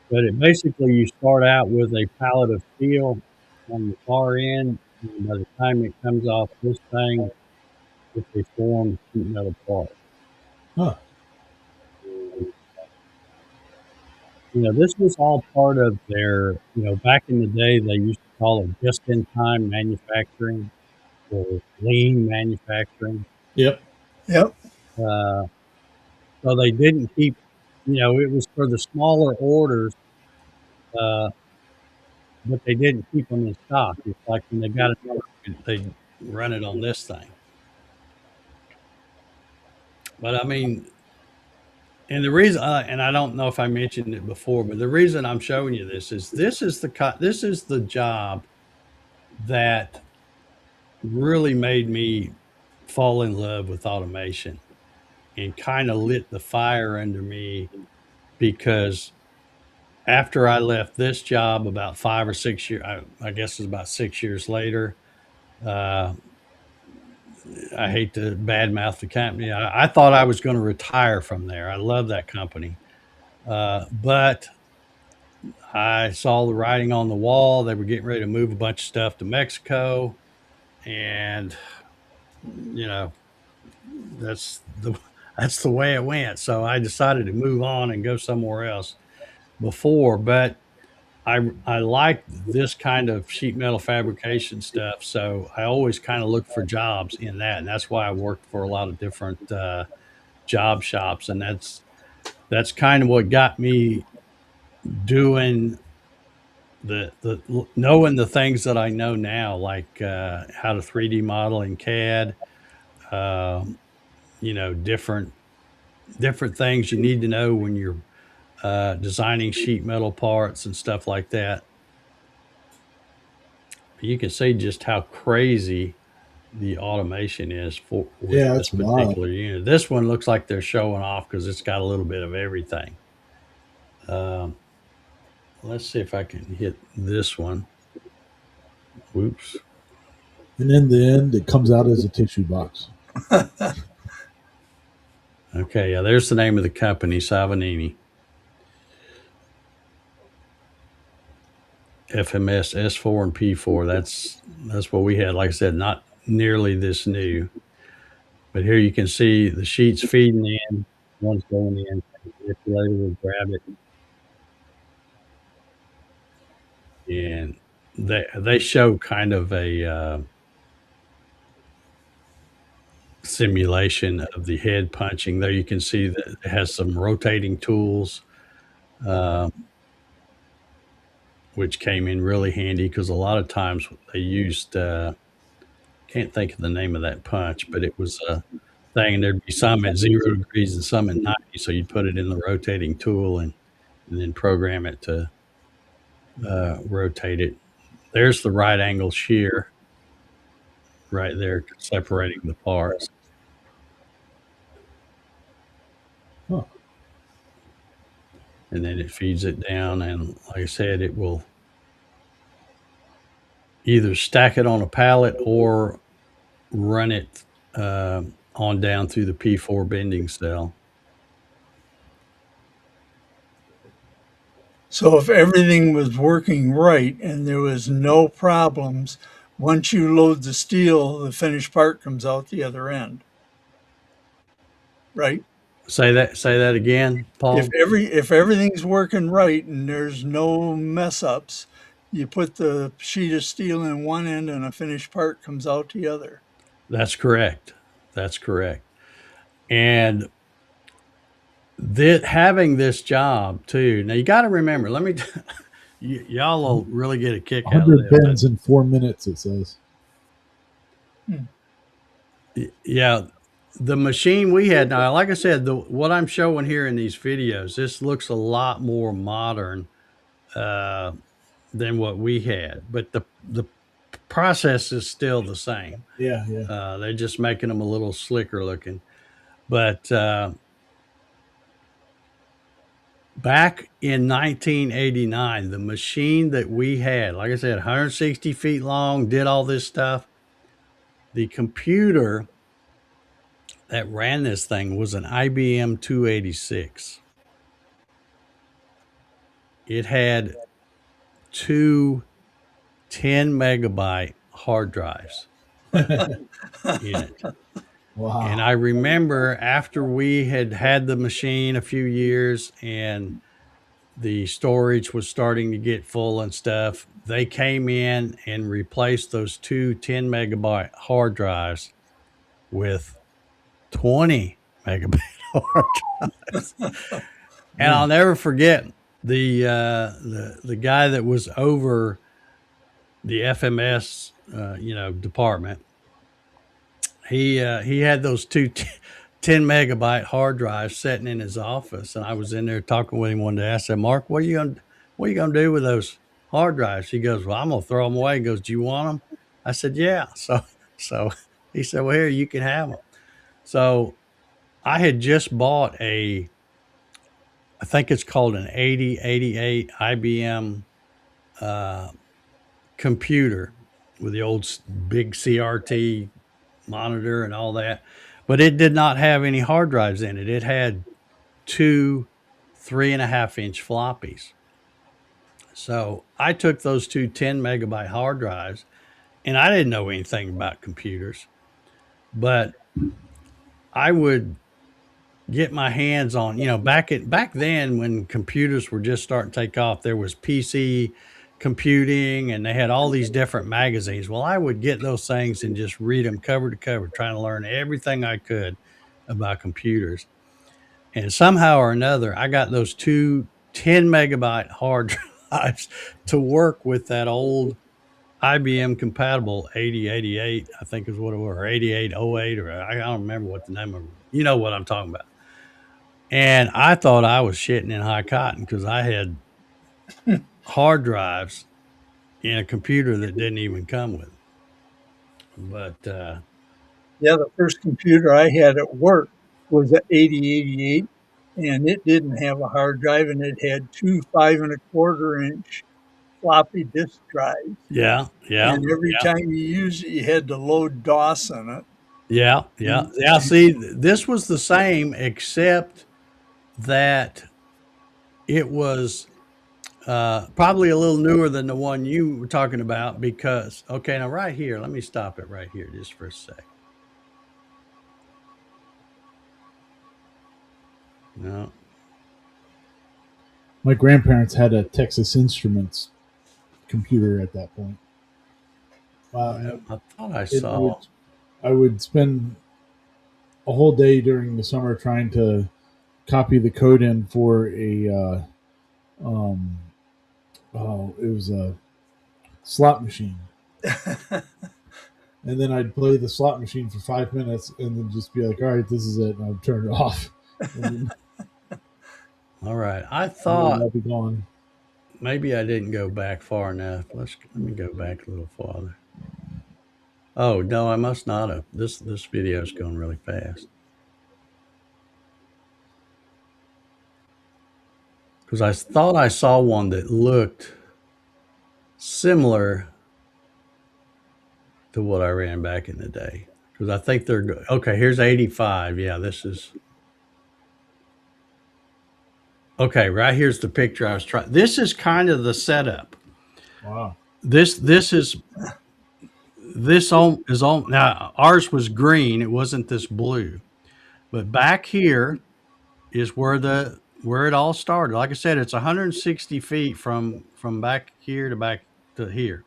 But it basically, you start out with a pallet of steel on the far end, and by the time it comes off this thing, it's a formed sheet metal part. Huh. And, this was all part of their, back in the day, they used to call it just-in-time manufacturing or lean manufacturing. Yep. Yep. Uh, so they didn't keep, it was for the smaller orders, uh, but they didn't keep them in stock. It's like when they got it, they run it on this thing. But I mean, and the reason, and I don't know if I mentioned it before, but the reason I'm showing you this is this is the job that really made me fall in love with automation and kind of lit the fire under me, because after I left this job about 5 or 6 years, I guess it's about 6 years later. Uh, I hate to badmouth the company. I thought I was going to retire from there. I love that company. But I saw the writing on the wall. They were getting ready to move a bunch of stuff to Mexico. And, you know, that's the, that's the way it went. So I decided to move on and go somewhere else before. But I like this kind of sheet metal fabrication stuff. So I always kind of look for jobs in that. And that's why I worked for a lot of different job shops. And that's kind of what got me doing the knowing the things that I know now, like how to 3D model in CAD, um, different things you need to know when you're designing sheet metal parts and stuff like that. You can see just how crazy the automation is for with Yeah, this that's wild. particular unit. This one looks like they're showing off because it's got a little bit of everything. Um, let's see if I can hit this one. Whoops. And in the end, it comes out as a tissue box. Okay, yeah, there's the name of the company, Savanini. FMS S4 and P4. That's what we had. Like I said, not nearly this new, but here you can see the sheets feeding in, one's going in. If you're able to grab it, and they show kind of a simulation of the head punching. There you can see that it has some rotating tools, uh, which came in really handy because a lot of times they used can't think of the name of that punch, but it was a thing, and there'd be some at 0 degrees and some at 90. So you'd put it in the rotating tool and then program it to rotate it. There's the right angle shear right there, separating the parts. Huh. And then it feeds it down. And like I said, it will either stack it on a pallet or run it on down through the P4 bending cell. So if everything was working right and there was no problems, once you load the steel, the finished part comes out the other end. Right? Say that again, Paul. If everything's working right and there's no mess ups, you put the sheet of steel in one end and a finished part comes out the other. That's correct. That's correct. And having this job too. Now you got to remember. Let me. Y'all will really get a kick out of 100 this. bends in 4 minutes, it says. Yeah, the machine we had now, like I said, what I'm showing here in these videos, this looks a lot more modern uh, than what we had, but the process is still the same. Yeah, yeah. They're just making them a little slicker looking. But back in 1989, the machine that we had, like I said, 160 feet long, did all this stuff. The computer that ran this thing was an IBM 286. It had two 10 megabyte hard drives in it. And Wow. I remember after we had had the machine a few years and the storage was starting to get full and stuff, they came in and replaced those two 10 megabyte hard drives with 20 megabyte hard drives. And I'll Man. never forget the guy that was over the FMS department. He had those two 10 megabyte hard drives sitting in his office, and I was in there talking with him one day. I said, "Mark, what are you gonna do with those hard drives?" He goes, "Well, I'm gonna throw them away." He goes, "Do you want them?" I said, "Yeah." So he said, "Well, here you can have them." So I had just bought I think it's called an 8088 IBM uh, computer with the old big CRT monitor and all that, but it did not have any hard drives in it. It had two 3.5 inch floppies. So I took those two 10 megabyte hard drives, and I didn't know anything about computers, but I would get my hands on, back then when computers were just starting to take off, there was PC computing and they had all these different magazines. Well, I would get those things and just read them cover to cover, trying to learn everything I could about computers. And somehow or another, I got those two 10 megabyte hard drives to work with that old IBM compatible 8088, I think is what it was, or 8808, or I don't remember what the name of it. You know what I'm talking about. And I thought I was shitting in high cotton because I had hard drives in a computer that didn't even come with them. But Yeah, the first computer I had at work was an 8088, and it didn't have a hard drive, and it had two 5 1/4 inch floppy disk drives. yeah, yeah, And every yeah, time you used it, you had to load DOS on it. yeah, yeah, And, yeah. See, this was the same, except that it was probably a little newer than the one you were talking about because, okay, now right here, let me stop it right here just for a sec. No, My grandparents had a Texas Instruments computer at that point. well, I thought I It would saw. I would spend a whole day during the summer trying to copy the code in for a um, oh, it was a slot machine, and then I'd play the slot machine for 5 minutes, and then just be like, "All right, this is it," and I'd turn it off, and All right, I then it would thought all be gone. maybe I didn't go back far enough. Let me go back a little farther. Oh no, I must not have. This video is going really fast because I thought I saw one that looked similar to what I ran back in the day. Because I think okay. Here's 85. Yeah, this is okay. Right here's the picture I was trying. This is kind of the setup. Wow. This is is on now. Ours was green. It wasn't this blue. But back here is where it all started. Like I said, it's 160 feet from back here to back to here.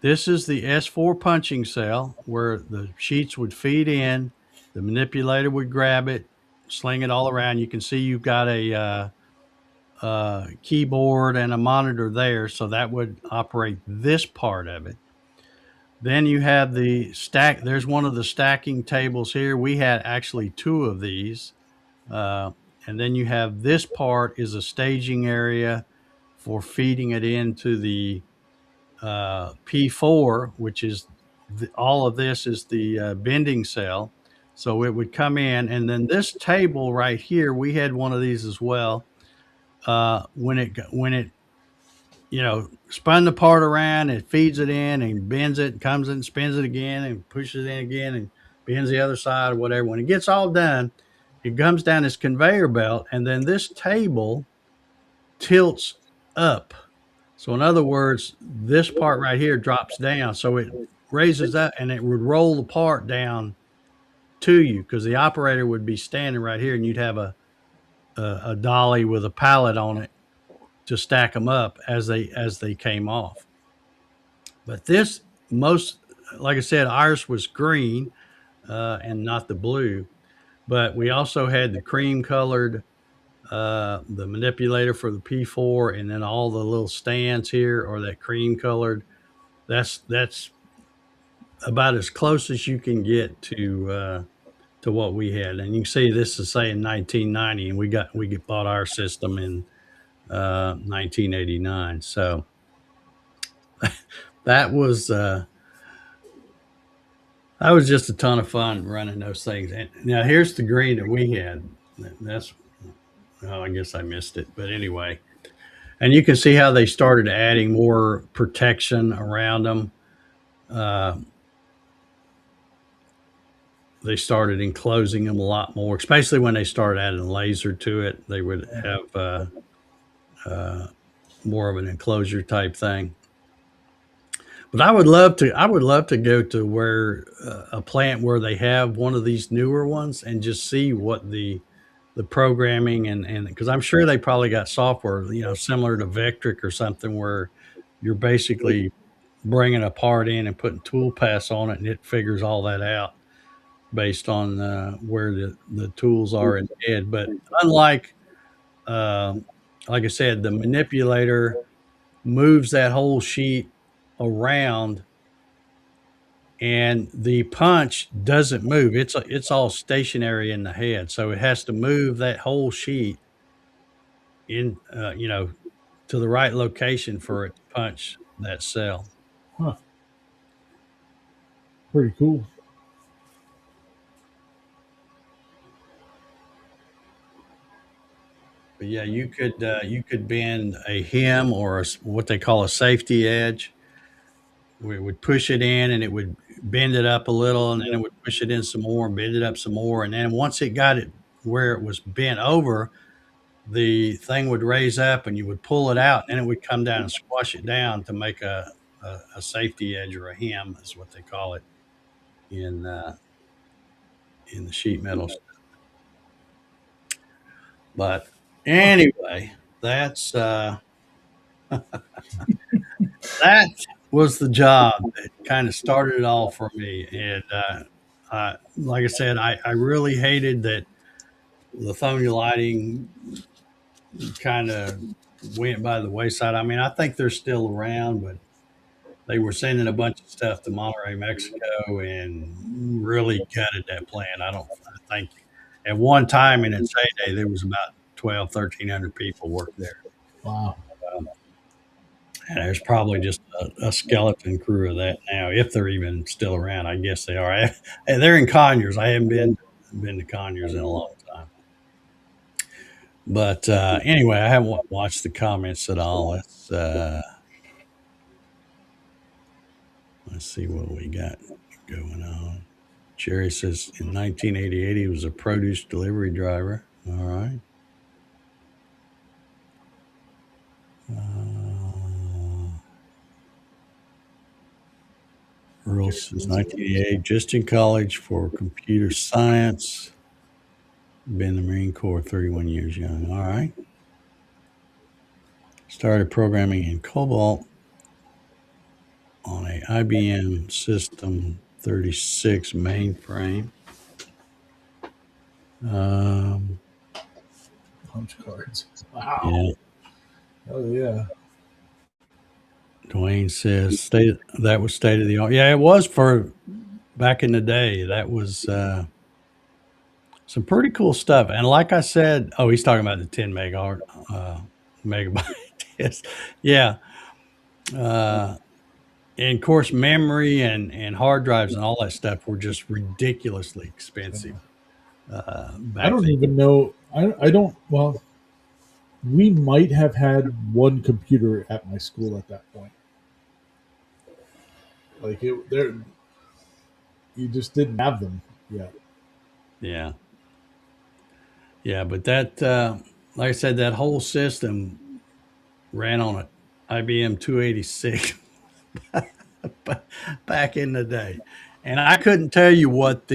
This is the S4 punching cell where the sheets would feed in. The manipulator would grab it, sling it all around. You can see you've got a keyboard and a monitor there, so that would operate this part of it. Then you have the stack. There's one of the stacking tables here. We had actually two of these. Uh, and then you have this part is a staging area for feeding it into the P4, which is all of this is the bending cell. So it would come in, and then this table right here, we had one of these as well. when it spun the part around, it feeds it in and bends it, comes in, spins it again, and pushes it in again, and bends the other side or whatever. When it gets all done, it comes down this conveyor belt, and then this table tilts up. So, in other words, this part right here drops down. So it raises up and it would roll the part down to you because the operator would be standing right here and you'd have a dolly with a pallet on it to stack them up as they came off. But this most, like I said, ours was green and not the blue. But we also had the cream colored, the manipulator for the P4, and then all the little stands here are that cream colored. That's about as close as you can get to what we had. And you can see this is saying 1990, and we bought our system in 1989. So that was uh, that was just a ton of fun running those things. And now here's the green that we had. That's Oh, I guess I missed it, but anyway, and you can see how they started adding more protection around them. Uh, they started enclosing them a lot more, especially when they started adding laser to it. They would have uh, more of an enclosure type thing. But I would love to go to where a plant where they have one of these newer ones and just see what the programming and because I'm sure they probably got software, similar to Vectric or something, where you're basically bringing a part in and putting tool pass on it, and it figures all that out based on where the tools are in the head. But unlike, um, like I said, the manipulator moves that whole sheet around, and the punch doesn't move. It's all stationary in the head, so it has to move that whole sheet in, to the right location for it to punch that cell. Huh. Pretty cool. But yeah, you could bend a hem or what they call a safety edge. We would push it in and it would bend it up a little, and then it would push it in some more, and bend it up some more, and then once it got it where it was bent over, the thing would raise up, and you would pull it out, and it would come down and squash it down to make a safety edge or a hem, is what they call it in the sheet metal. But anyway, that was the job that kind of started it all for me. And like I said, I really hated that lithonia lighting kind of went by the wayside. I mean, I think they're still around, but they were sending a bunch of stuff to Monterrey, Mexico, and really gutted that plant. I think at one time in its heyday, there was about 12, 1,300 people worked there. Wow. Um, and there's probably just a skeleton crew of that now, if they're even still around. I guess they are. And they're in Conyers. I haven't been to Conyers in a long time. But anyway, I haven't watched the comments at all. Let's see what we got going on. Jerry says in 1988 he was a produce delivery driver. All right. Uh, Earl says 1988, just in college for computer science. Been in the Marine Corps 31 years young. All right. Started programming in COBOL on a IBM System 36 mainframe. Um, Punch cards. Wow. yeah. Oh yeah. Dwayne says that was state of the art. Yeah, it was for back in the day. That was some pretty cool stuff. And like I said, oh, he's talking about the 10 megabyte disk. Yeah. Uh, and of course, memory and hard drives and all that stuff were just ridiculously expensive I back don't then. even know. I don't. Well, we might have had one computer at my school at that point. Like there, you just didn't have them yet. Yeah. Yeah. But that, like I said, that whole system ran on a IBM 286 back in the day. And I couldn't tell you what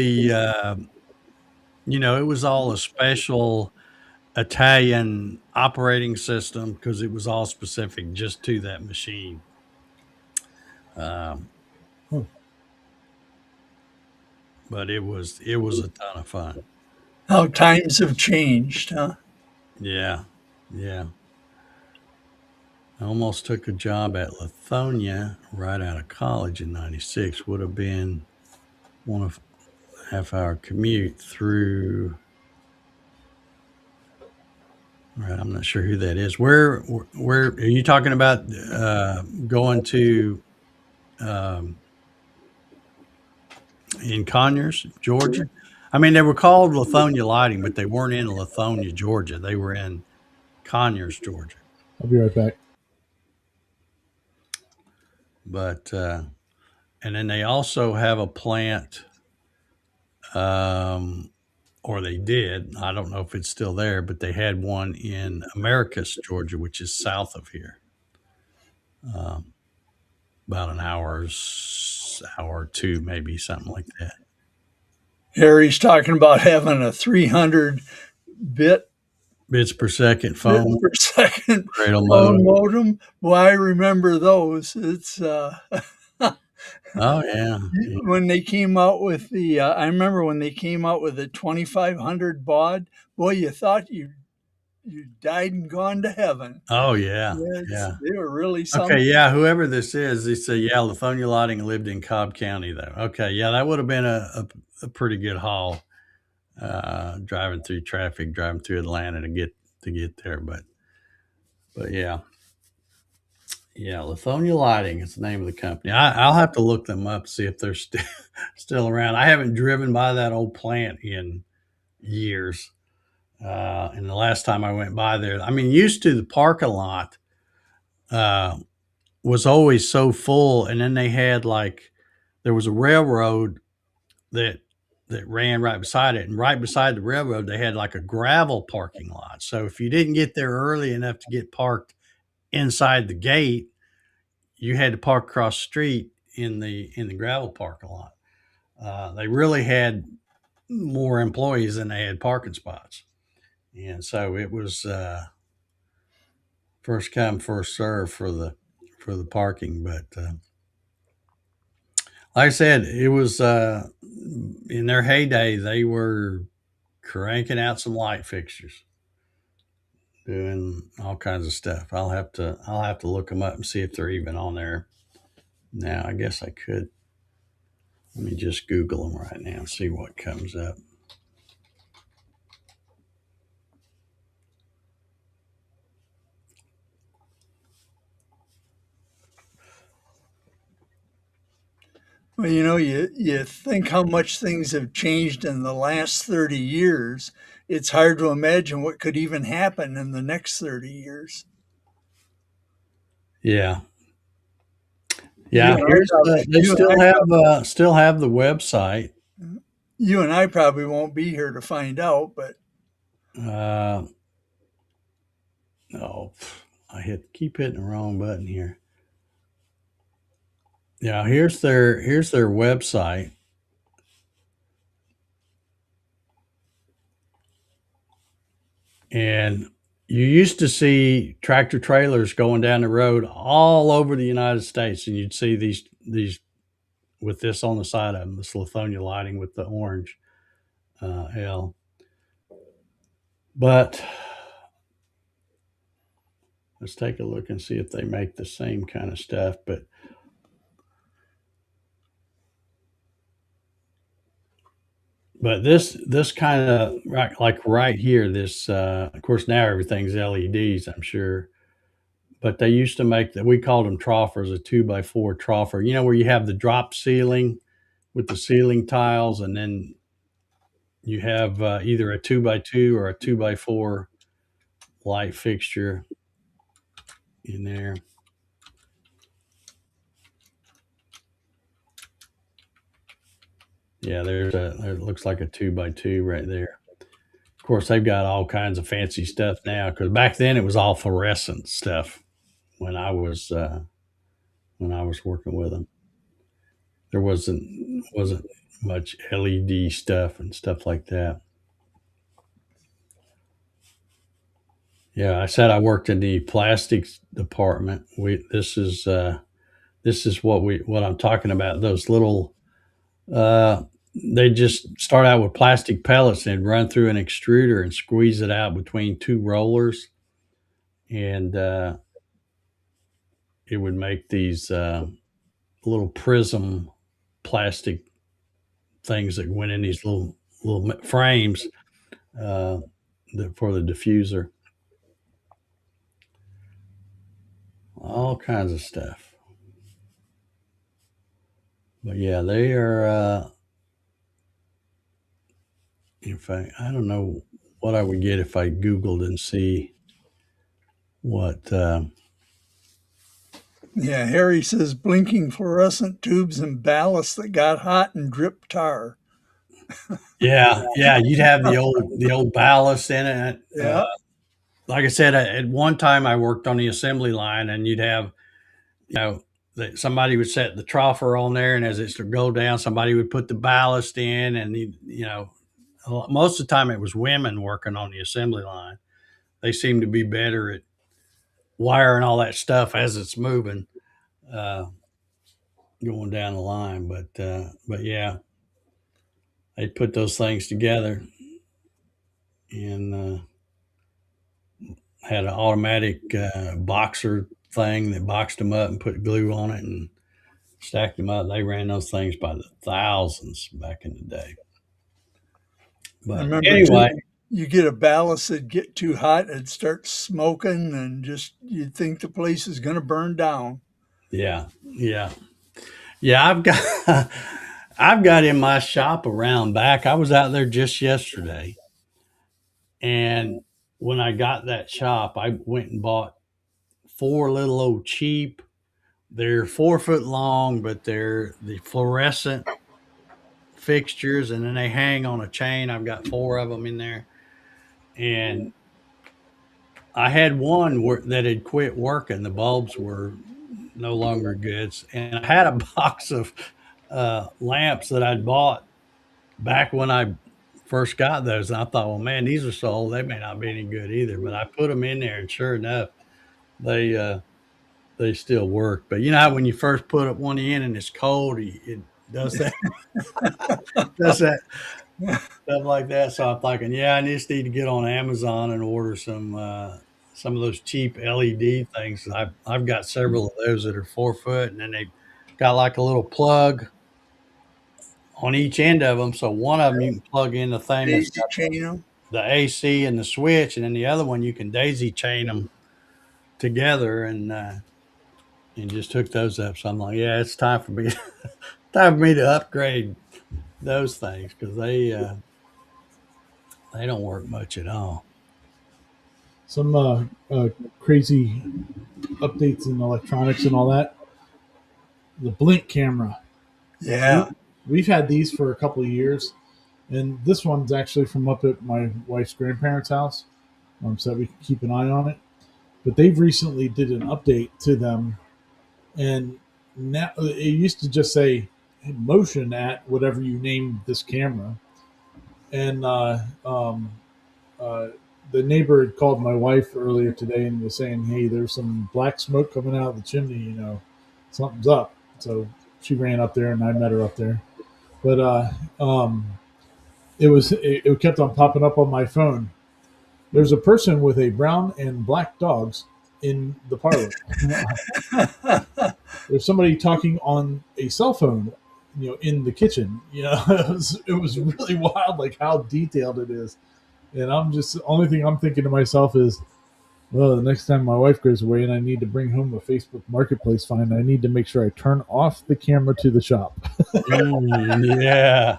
it was all a special Italian operating system because it was all specific just to that machine. Um, Huh. but it was a ton of fun. How times have changed, huh? Yeah, yeah. I almost took a job at Lithonia right out of college in '96. Would have been one of half-hour commute through. Right, I'm not sure who that is. Where are you talking about? Going to um, in Conyers, Georgia? I mean, they were called Lithonia Lighting, but they weren't in Lithonia, Georgia. They were in Conyers, Georgia. I'll be right back. But and then they also have a plant, um, or they did. I don't know if it's still there, but they had one in Americus, Georgia, which is south of here, um, about an hour or two, maybe something like that. Harry's talking about having a 300 bit Bits per second bit phone, per second cradle phone modem. modem. Well, I remember those. It's Oh yeah, yeah. when they came out with the. I remember when they came out with the 2500 baud. Boy, you thought you died and gone to heaven. Oh yeah, Yes, yeah. they were really Okay, something. yeah. Whoever this is, they say, yeah, Lithonia Lighting lived in Cobb County, though. Okay, yeah, that would have been a pretty good haul, driving through traffic, driving through Atlanta to get there. But yeah, yeah, Lithonia Lighting is the name of the company. I'll have to look them up, see if they're still around. I haven't driven by that old plant in years. And the last time I went by there, I mean, used to the parking lot uh, was always so full, and then they had like there was a railroad that ran right beside it, and right beside the railroad they had like a gravel parking lot. So if you didn't get there early enough to get parked inside the gate, you had to park across the street in the gravel parking lot. They really had more employees than they had parking spots, and so it was first come first serve for the parking. But like I said, it was in their heyday. They were cranking out some light fixtures, doing all kinds of stuff. I'll have to look them up and see if they're even on there now. I guess I could. Let me just Google them right now and see what comes up. Well, you think how much things have changed in the last 30 years. It's hard to imagine what could even happen in the next 30 years. Yeah, You yeah. and I Here's probably, they still have the website. you and I probably won't be here to find out, but Uh, oh, keep hitting the wrong button here. Yeah, here's their website, and you used to see tractor trailers going down the road all over the United States, and you'd see these with this on the side of them, this Lithonia Lighting with the orange L. But let's take a look and see if they make the same kind of stuff. But this kind of right here, this of course now everything's LEDs, I'm sure. But they used to make that we called them troffers, a 2x4 troffer. Where you have the drop ceiling with the ceiling tiles, and then you have either a 2x2 or a 2x4 light fixture in there. Yeah, there looks like a 2x2 right there. Of course, they've got all kinds of fancy stuff now because back then it was all fluorescent stuff when I was working with them. There wasn't much LED stuff and stuff like that. Yeah, I said I worked in the plastics department. This is what I'm talking about. Those little they just start out with plastic pellets and run through an extruder and squeeze it out between two rollers, and it would make these little prism plastic things that went in these little frames uh, for the diffuser. All kinds of stuff. But yeah, they are. In fact, I don't know what I would get if I Googled and see what. Yeah, Harry says blinking fluorescent tubes and ballast that got hot and drip tar. Yeah, you'd have the old ballast in it. Yeah. Like I said, at one time I worked on the assembly line, and you'd have you know somebody would set the troffer on there, and as it would go down, somebody would put the ballast in, and most of the time it was women working on the assembly line. They seem to be better at wiring all that stuff as it's moving, uh, going down the line. But yeah, they put those things together and had an automatic boxer thing that boxed them up and put glue on it and stacked them up. They ran those things by the thousands back in the day. I But remember anyway, too, you get a ballast that'd get too hot, it'd start smoking, and just you'd think the place is going to burn down. yeah. I've got in my shop around back. I was out there just yesterday, and when I got that shop, I went and bought four little old cheap. They're 4 foot long, but they're the fluorescent fixtures, and then they hang on a chain. I've got four of them in there, and I had one that had quit working. The bulbs were no longer good, and I had a box of lamps that I'd bought back when I first got those, and I thought, well, man, these are so old, they may not be any good either. But I put them in there, and sure enough, they uh, they still work. But you know how when you first put up one in and it's cold, it does that, does that stuff like that. So I'm thinking, yeah, I just need to get on Amazon and order some of those cheap LED things. I've got several of those that are 4 foot, and then they got like a little plug on each end of them. So one of them you can plug in the thing that's Daisy got chain them. the AC and the switch, and then the other one you can daisy chain them together and just hook those up. So I'm like, yeah, it's time for me time for me to upgrade those things because they don't work much at all. Some crazy updates in electronics and all that. The blink camera. Yeah. We've had these for a couple of years, and this one's actually from up at my wife's grandparents' house, so that we can keep an eye on it. But they've recently did an update to them, and now it used to just say motion at whatever you named this camera, and uh, the neighbor had called my wife earlier today and was saying, "Hey, there's some black smoke coming out of the chimney. Something's up." So she ran up there, and I met her up there. But it kept on popping up on my phone. There's a person with a brown and black dogs in the parlor. There's somebody talking on a cell phone, in the kitchen. It was really wild, like how detailed it is. And the only thing I'm thinking to myself is, well, the next time my wife goes away and I need to bring home a Facebook Marketplace find, I need to make sure I turn off the camera to the shop. Yeah.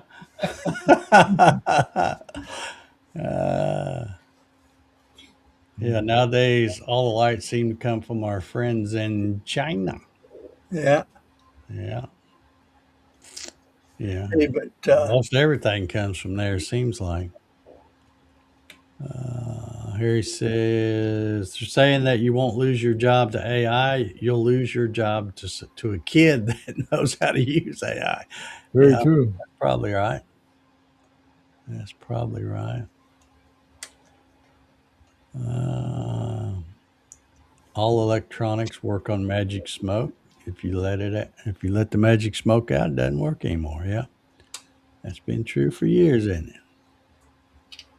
uh, Yeah, nowadays all the lights seem to come from our friends in China. Yeah. Yeah, yeah. Hey, but Most everything comes from there, seems like. Here he says, they're saying that you won't lose your job to AI. You'll lose your job to a kid that knows how to use AI. Very Yeah, true. that's probably right. That's probably right. Uh, all electronics work on magic smoke. If you let the magic smoke out, it doesn't work anymore. Yeah, that's been true for years, isn't it?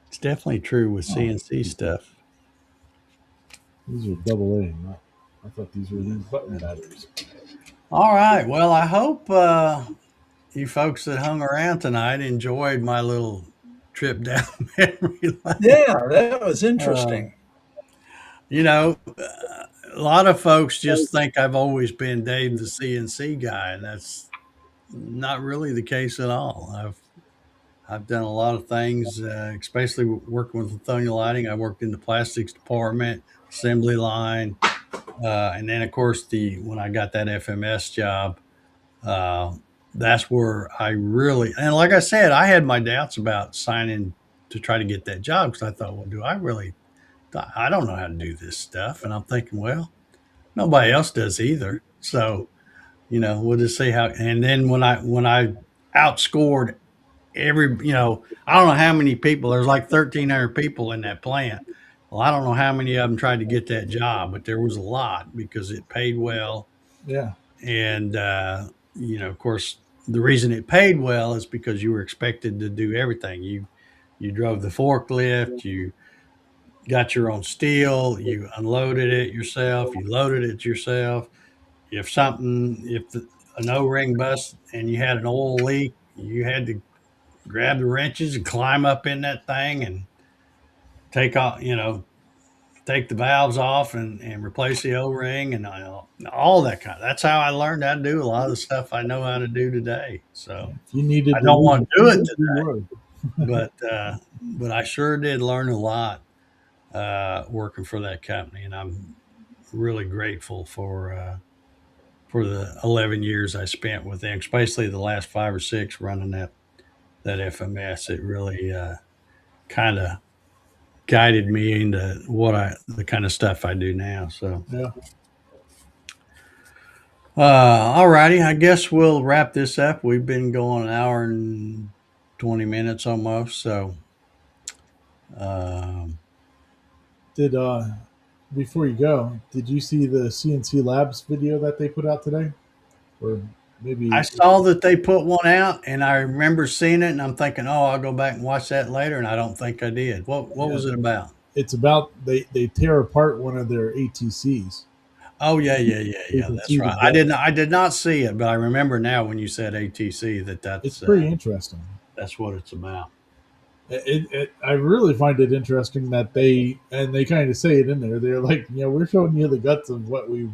It's definitely true with Oh, CNC stuff. these are double A. I thought these were these button batteries. All right. Well, I hope you folks that hung around tonight enjoyed my little trip down memory lane. yeah, that was Uh, interesting. you know, a lot of folks just think I've always been Dave the CNC guy, and that's not really the case at all. I've done a lot of things, especially working with Lithonia Lighting. I worked in the plastics department, assembly line, and then of course the when I got that FMS job, uh, that's where I really and like I said, I had my doubts about signing to try to get that job because I thought, well, do I really? I don't know how to do this stuff, and I'm thinking, well, nobody else does either. So we'll just see how. And then when I outscored I don't know how many people. There's like 1,300 people in that plant. Well, I don't know how many of them tried to get that job, but there was a lot because it paid well. Yeah, And, of course, the reason it paid well is because you were expected to do everything. You drove the forklift, you got your own steel, you unloaded it yourself, you loaded it yourself. If an O-ring bust and you had an oil leak, you had to grab the wrenches and climb up in that thing and take off, take the valves off and replace the O-ring and all that kind of. That's how I learned how to do a lot of the stuff I know how to do today. So if you needed I to don't use want your to do it fingers, you today, would. but I sure did learn a lot working for that company, and I'm really grateful for the 11 years I spent with them, especially the last 5 or 6 running that FMS. It really kind of guided me into the kind of stuff I do now. So, Yeah. all righty, I guess we'll wrap this up. We've been going an hour and 20 minutes almost. So, um, Did before you go, did you see the CNC Labs video that they put out today? Or I maybe saw that they put one out, and I remember seeing it, and I'm thinking, oh, I'll go back and watch that later, and I don't think I did. What yeah, was it about? it's about they tear apart one of their ATCs. Oh yeah, yeah, yeah, So you yeah. can That's see the right. guts. I did not see it, but I remember now when you said ATC It's pretty interesting. that's what it's about. I really find it interesting that they kind of say it in there. They're like, we're showing you the guts of what we've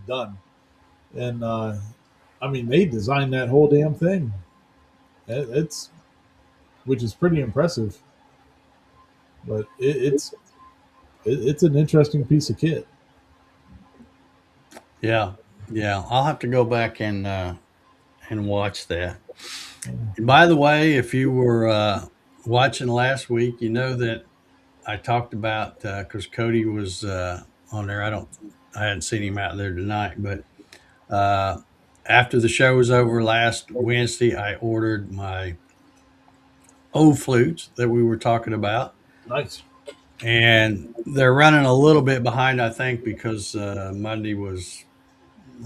done, and I mean, they designed that whole damn thing. It's which is pretty impressive, but it's an interesting piece of kit. Yeah, yeah. I'll have to go back and watch that. And by the way, if you were watching last week, you know that I talked about because Cody was on there. I hadn't seen him out there tonight, but uh, after the show was over last Wednesday, I ordered my old flutes that we were talking about, Nice and they're running a little bit behind, I think, because Monday was.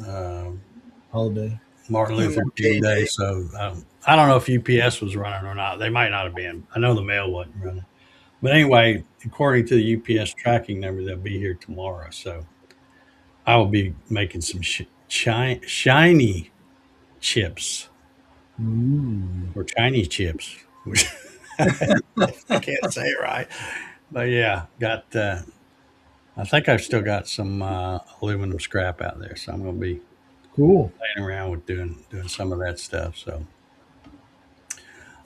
Uh, holiday. Martin Luther King MLK Day. Day. So I don't know if UPS was running or not. They might not have been. I know the mail wasn't running. But anyway, according to the UPS tracking number, they'll be here tomorrow. So I will be making some shiny chips Ooh, or Chinese chips. Which I can't say it right. But yeah, got. I think I've still got some aluminum scrap out there, so I'm going to be cool. playing around with doing some of that stuff. So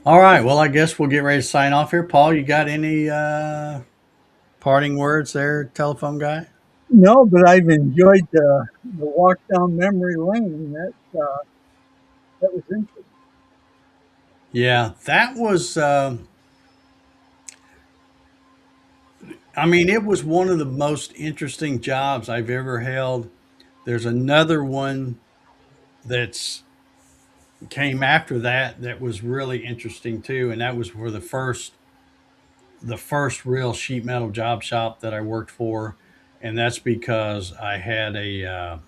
all right. Well, I guess we'll get ready to sign off here. Paul, you got any parting words there, telephone guy? No, but I've enjoyed the walk down memory lane. That was interesting. Yeah, that was. I mean, it was one of the most interesting jobs I've ever held. There's another one that's came after that that was really interesting too, and that was for the first real sheet metal job shop that I worked for, and that's because I had a um,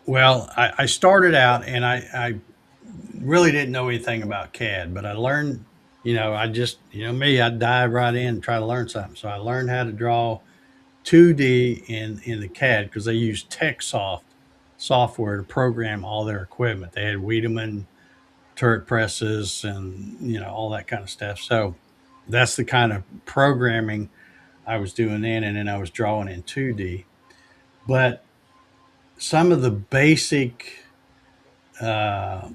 well, I started out and I really didn't know anything about CAD, but I learned, I just, me, I'd dive right in and try to learn something. So I learned how to draw 2D in the CAD because they use TechSoft software to program all their equipment. They had Wiedemann turret presses and, all that kind of stuff. So that's the kind of programming I was doing then. And then I was drawing in 2D. But some of the basic uh,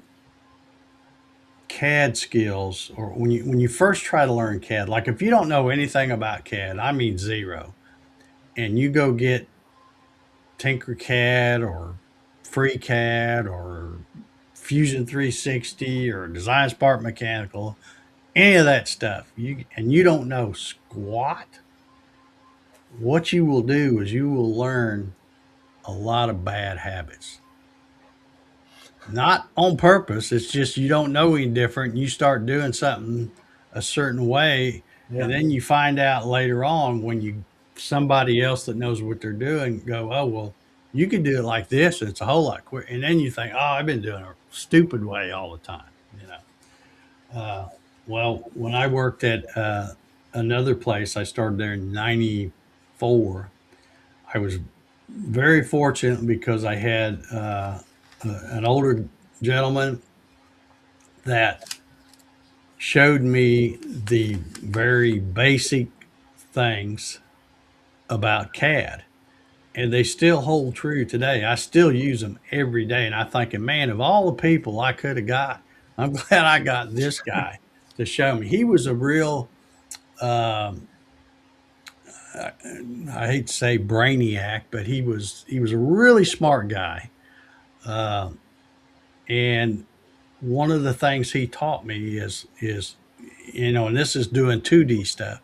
CAD skills, or when you first try to learn CAD, like if you don't know anything about CAD, I mean zero, and you go get Tinkercad or FreeCAD or Fusion 360 or Design Spark Mechanical, any of that stuff, you don't know squat, what you will do is you will learn a lot of bad habits. Not on purpose. It's just you don't know any different. You start doing something a certain way, and Yeah. then you find out later on when you somebody else that knows what they're doing go, oh well, you could do it like this, and it's a whole lot quicker. And then you think, oh, I've been doing it a stupid way all the time. Uh, well, when I worked at another place, I started there in '94. I was very fortunate because I had an older gentleman that showed me the very basic things about CAD. And they still hold true today. I still use them every day. And I'm thinking, man, of all the people I could have got, I'm glad I got this guy to show me. He was a real, um, I hate to say brainiac, but he was a really smart guy. Uh, and one of the things he taught me is and this is doing 2D stuff,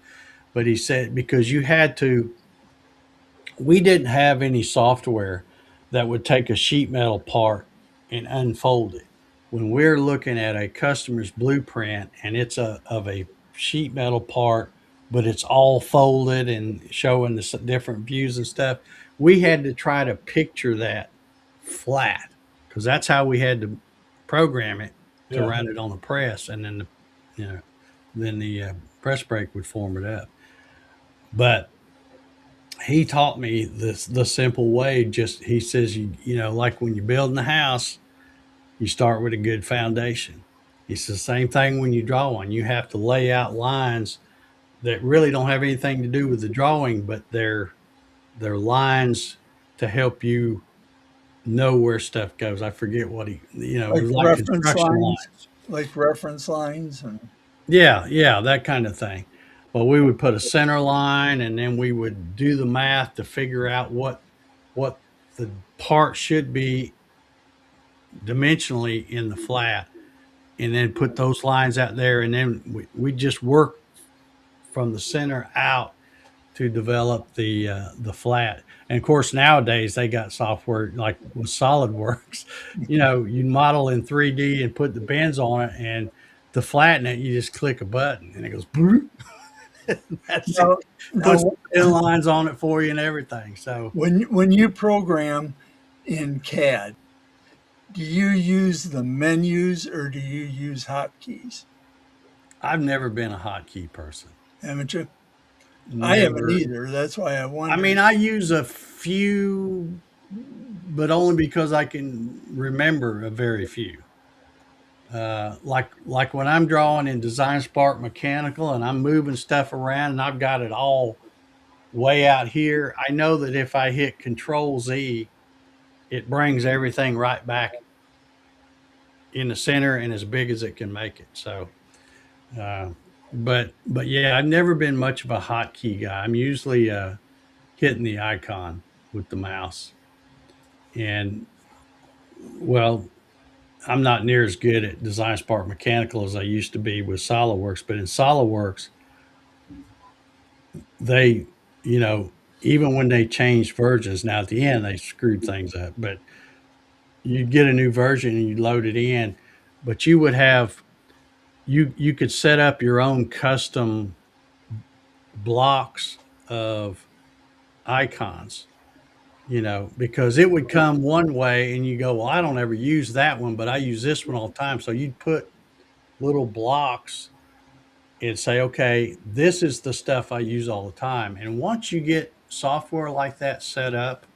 but he said because you had to we didn't have any software that would take a sheet metal part and unfold it. When we're looking at a customer's blueprint and it's of a sheet metal part, but it's all folded and showing the different views and stuff, we had to try to picture that flat because that's how we had to program it to Yeah. run it on the press, and then you know, the press brake would form it up. But he taught me the simple way. Just he says like when you're building a house, you start with a good foundation. It's the same thing when you draw one. You have to lay out lines that really don't have anything to do with the drawing, but they're lines to help you know where stuff goes. I forget what it Like was like reference construction lines, lines. like reference lines, and Yeah, yeah, that kind of thing. Well, we would put a center line, and then we would do the math to figure out what the part should be dimensionally in the flat, and then put those lines out there, and then we just work from the center out to develop the flat. And of course, nowadays they got software like with SolidWorks. You model in 3D and put the bends on it, and to flatten it, you just click a button, and it goes. Bloop. That's it. now, Puts now the lines on it for you and everything. So when you program in CAD, do you use the menus or do you use hotkeys? I've never been a hotkey person. Haven't you? I haven't Never. either. That's why I I wondered. mean, I use a few, but only because I can remember a very few. Like when I'm drawing in Design Spark Mechanical and I'm moving stuff around and I've got it all way out here, I know that if I hit Control Z, it brings everything right back in the center and as big as it can make it. So but yeah, I've never been much of a hotkey guy. I'm usually hitting the icon with the mouse, and well, I'm not near as good at Design Spark Mechanical as I used to be with SolidWorks. But in SolidWorks, they, you know, even when they changed versions, now at the end they screwed things up. But you'd get a new version and you'd load it in, but you would have you could set up your own custom blocks of icons, because it would come one way and you go, well, I don't ever use that one, but I use this one all the time. So you'd put little blocks and say, okay, this is the stuff I use all the time. And once you get software like that set up,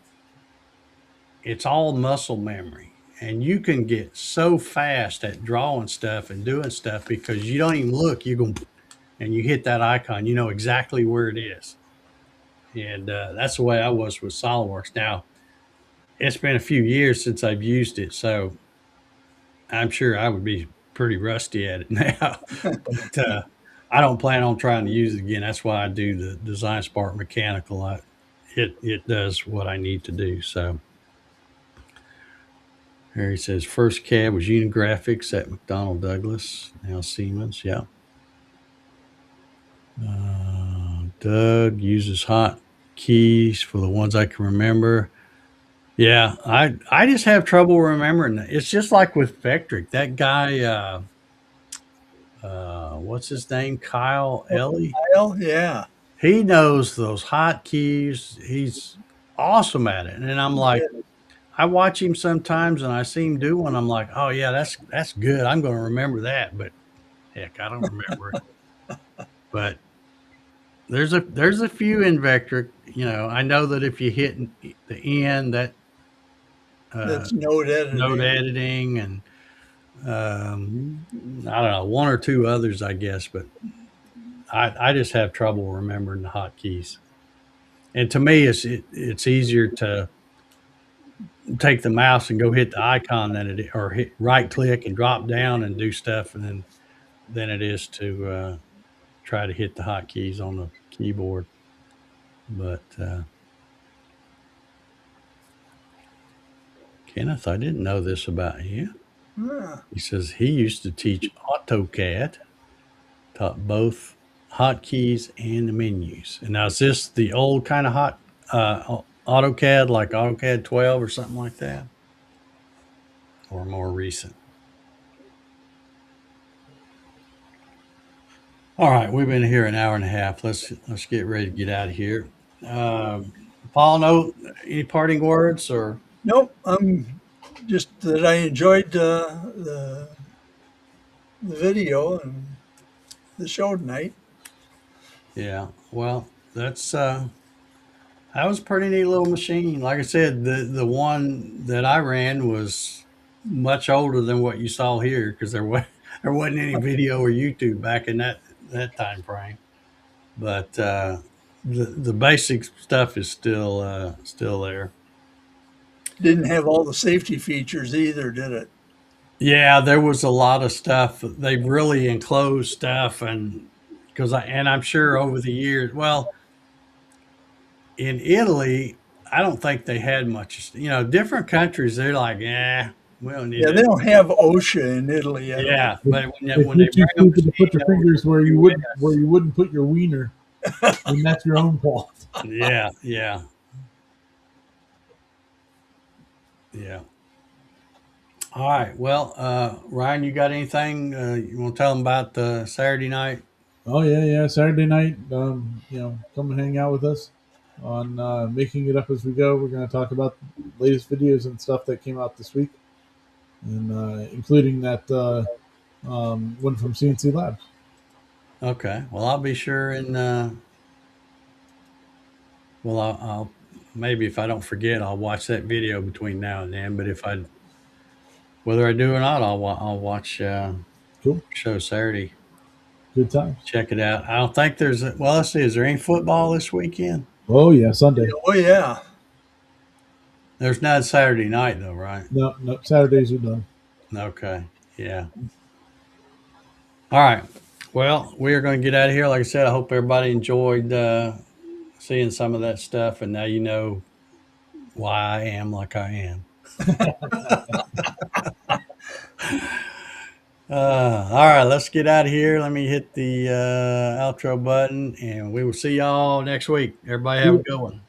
it's all muscle memory. And you can get so fast at drawing stuff and doing stuff because you don't even look. You go and you hit that icon, you know exactly where it is. And that's the way I was with SolidWorks. Now, it's been a few years since I've used it, so I'm sure I would be pretty rusty at it now. But I don't plan on trying to use it again. That's why I do the Design Spark Mechanical. It does what I need to do. So here he says first cab was Unigraphics at McDonnell Douglas, now Siemens. Yeah. Doug uses hot keys for the ones I can remember. Yeah, I just have trouble remembering that. It's just like with Vectric. That guy, what's his name? Kyle Ellie. Kyle, yeah. He knows those hotkeys. He's awesome at it. And I'm like, I watch him sometimes and I see him do one. I'm like, oh yeah, that's good. I'm going to remember that. But heck, I don't remember it. But there's a few in Vectric. I know that if you hit the end, that That's node node editing. editing and I don't know, one or two others, I guess. But I just have trouble remembering the hotkeys. And to me, it's easier to take the mouse and go hit the icon or hit right click and drop down and do stuff, and then than it is to try to hit the hotkeys on the keyboard. But Kenneth, I didn't know this about you. Yeah. He says he used to teach AutoCAD, taught both hotkeys and the menus. And now is this the old kind of AutoCAD, like AutoCAD 12 or something like that, or more recent? All right, we've been here an hour and a half. Let's get ready to get out of here. Um, Paul, no, any parting words or? Nope. I'm just that I enjoyed the video and the show tonight. Yeah, well, that was a pretty neat little machine. Like I said, the one that I ran was much older than what you saw here because there wasn't any video or YouTube back in that time frame. But the basic stuff is still there. Didn't have all the safety features either, did it? Yeah, there was a lot of stuff. They really enclosed stuff, and I'm sure over the years, well, in Italy, I don't think they had much. Different countries, they're like, yeah, we don't need Yeah, they it. don't have OSHA in Italy, I don't Yeah, If, but if when they you're too bring a stupid to put machine your over fingers to where the you wouldn't put your wiener, then that's your own fault. US, yeah, yeah, yeah. All right. Well, Ryan, you got anything you want to tell them about Saturday night? Oh yeah, yeah. Saturday night, come and hang out with us on making it up as we go. We're going to talk about latest videos and stuff that came out this week, and including that one from CNC Labs. Okay. Well, I'll be sure and well, I'll maybe if I don't forget, I'll watch that video between now and then. But whether I do or not, I'll watch Cool, show Saturday. good times. Check it out. I don't think well, let's see. Is there any football this weekend? Oh yeah, Sunday. Oh yeah. There's not Saturday night though, right? No, Saturdays are done. Okay. Yeah. All right. Well, we are going to get out of here. Like I said, I hope everybody enjoyed seeing some of that stuff, and now you know why I am like I am. All right, let's get out of here. Let me hit the outro button, and we will see y'all next week. Everybody have a good one.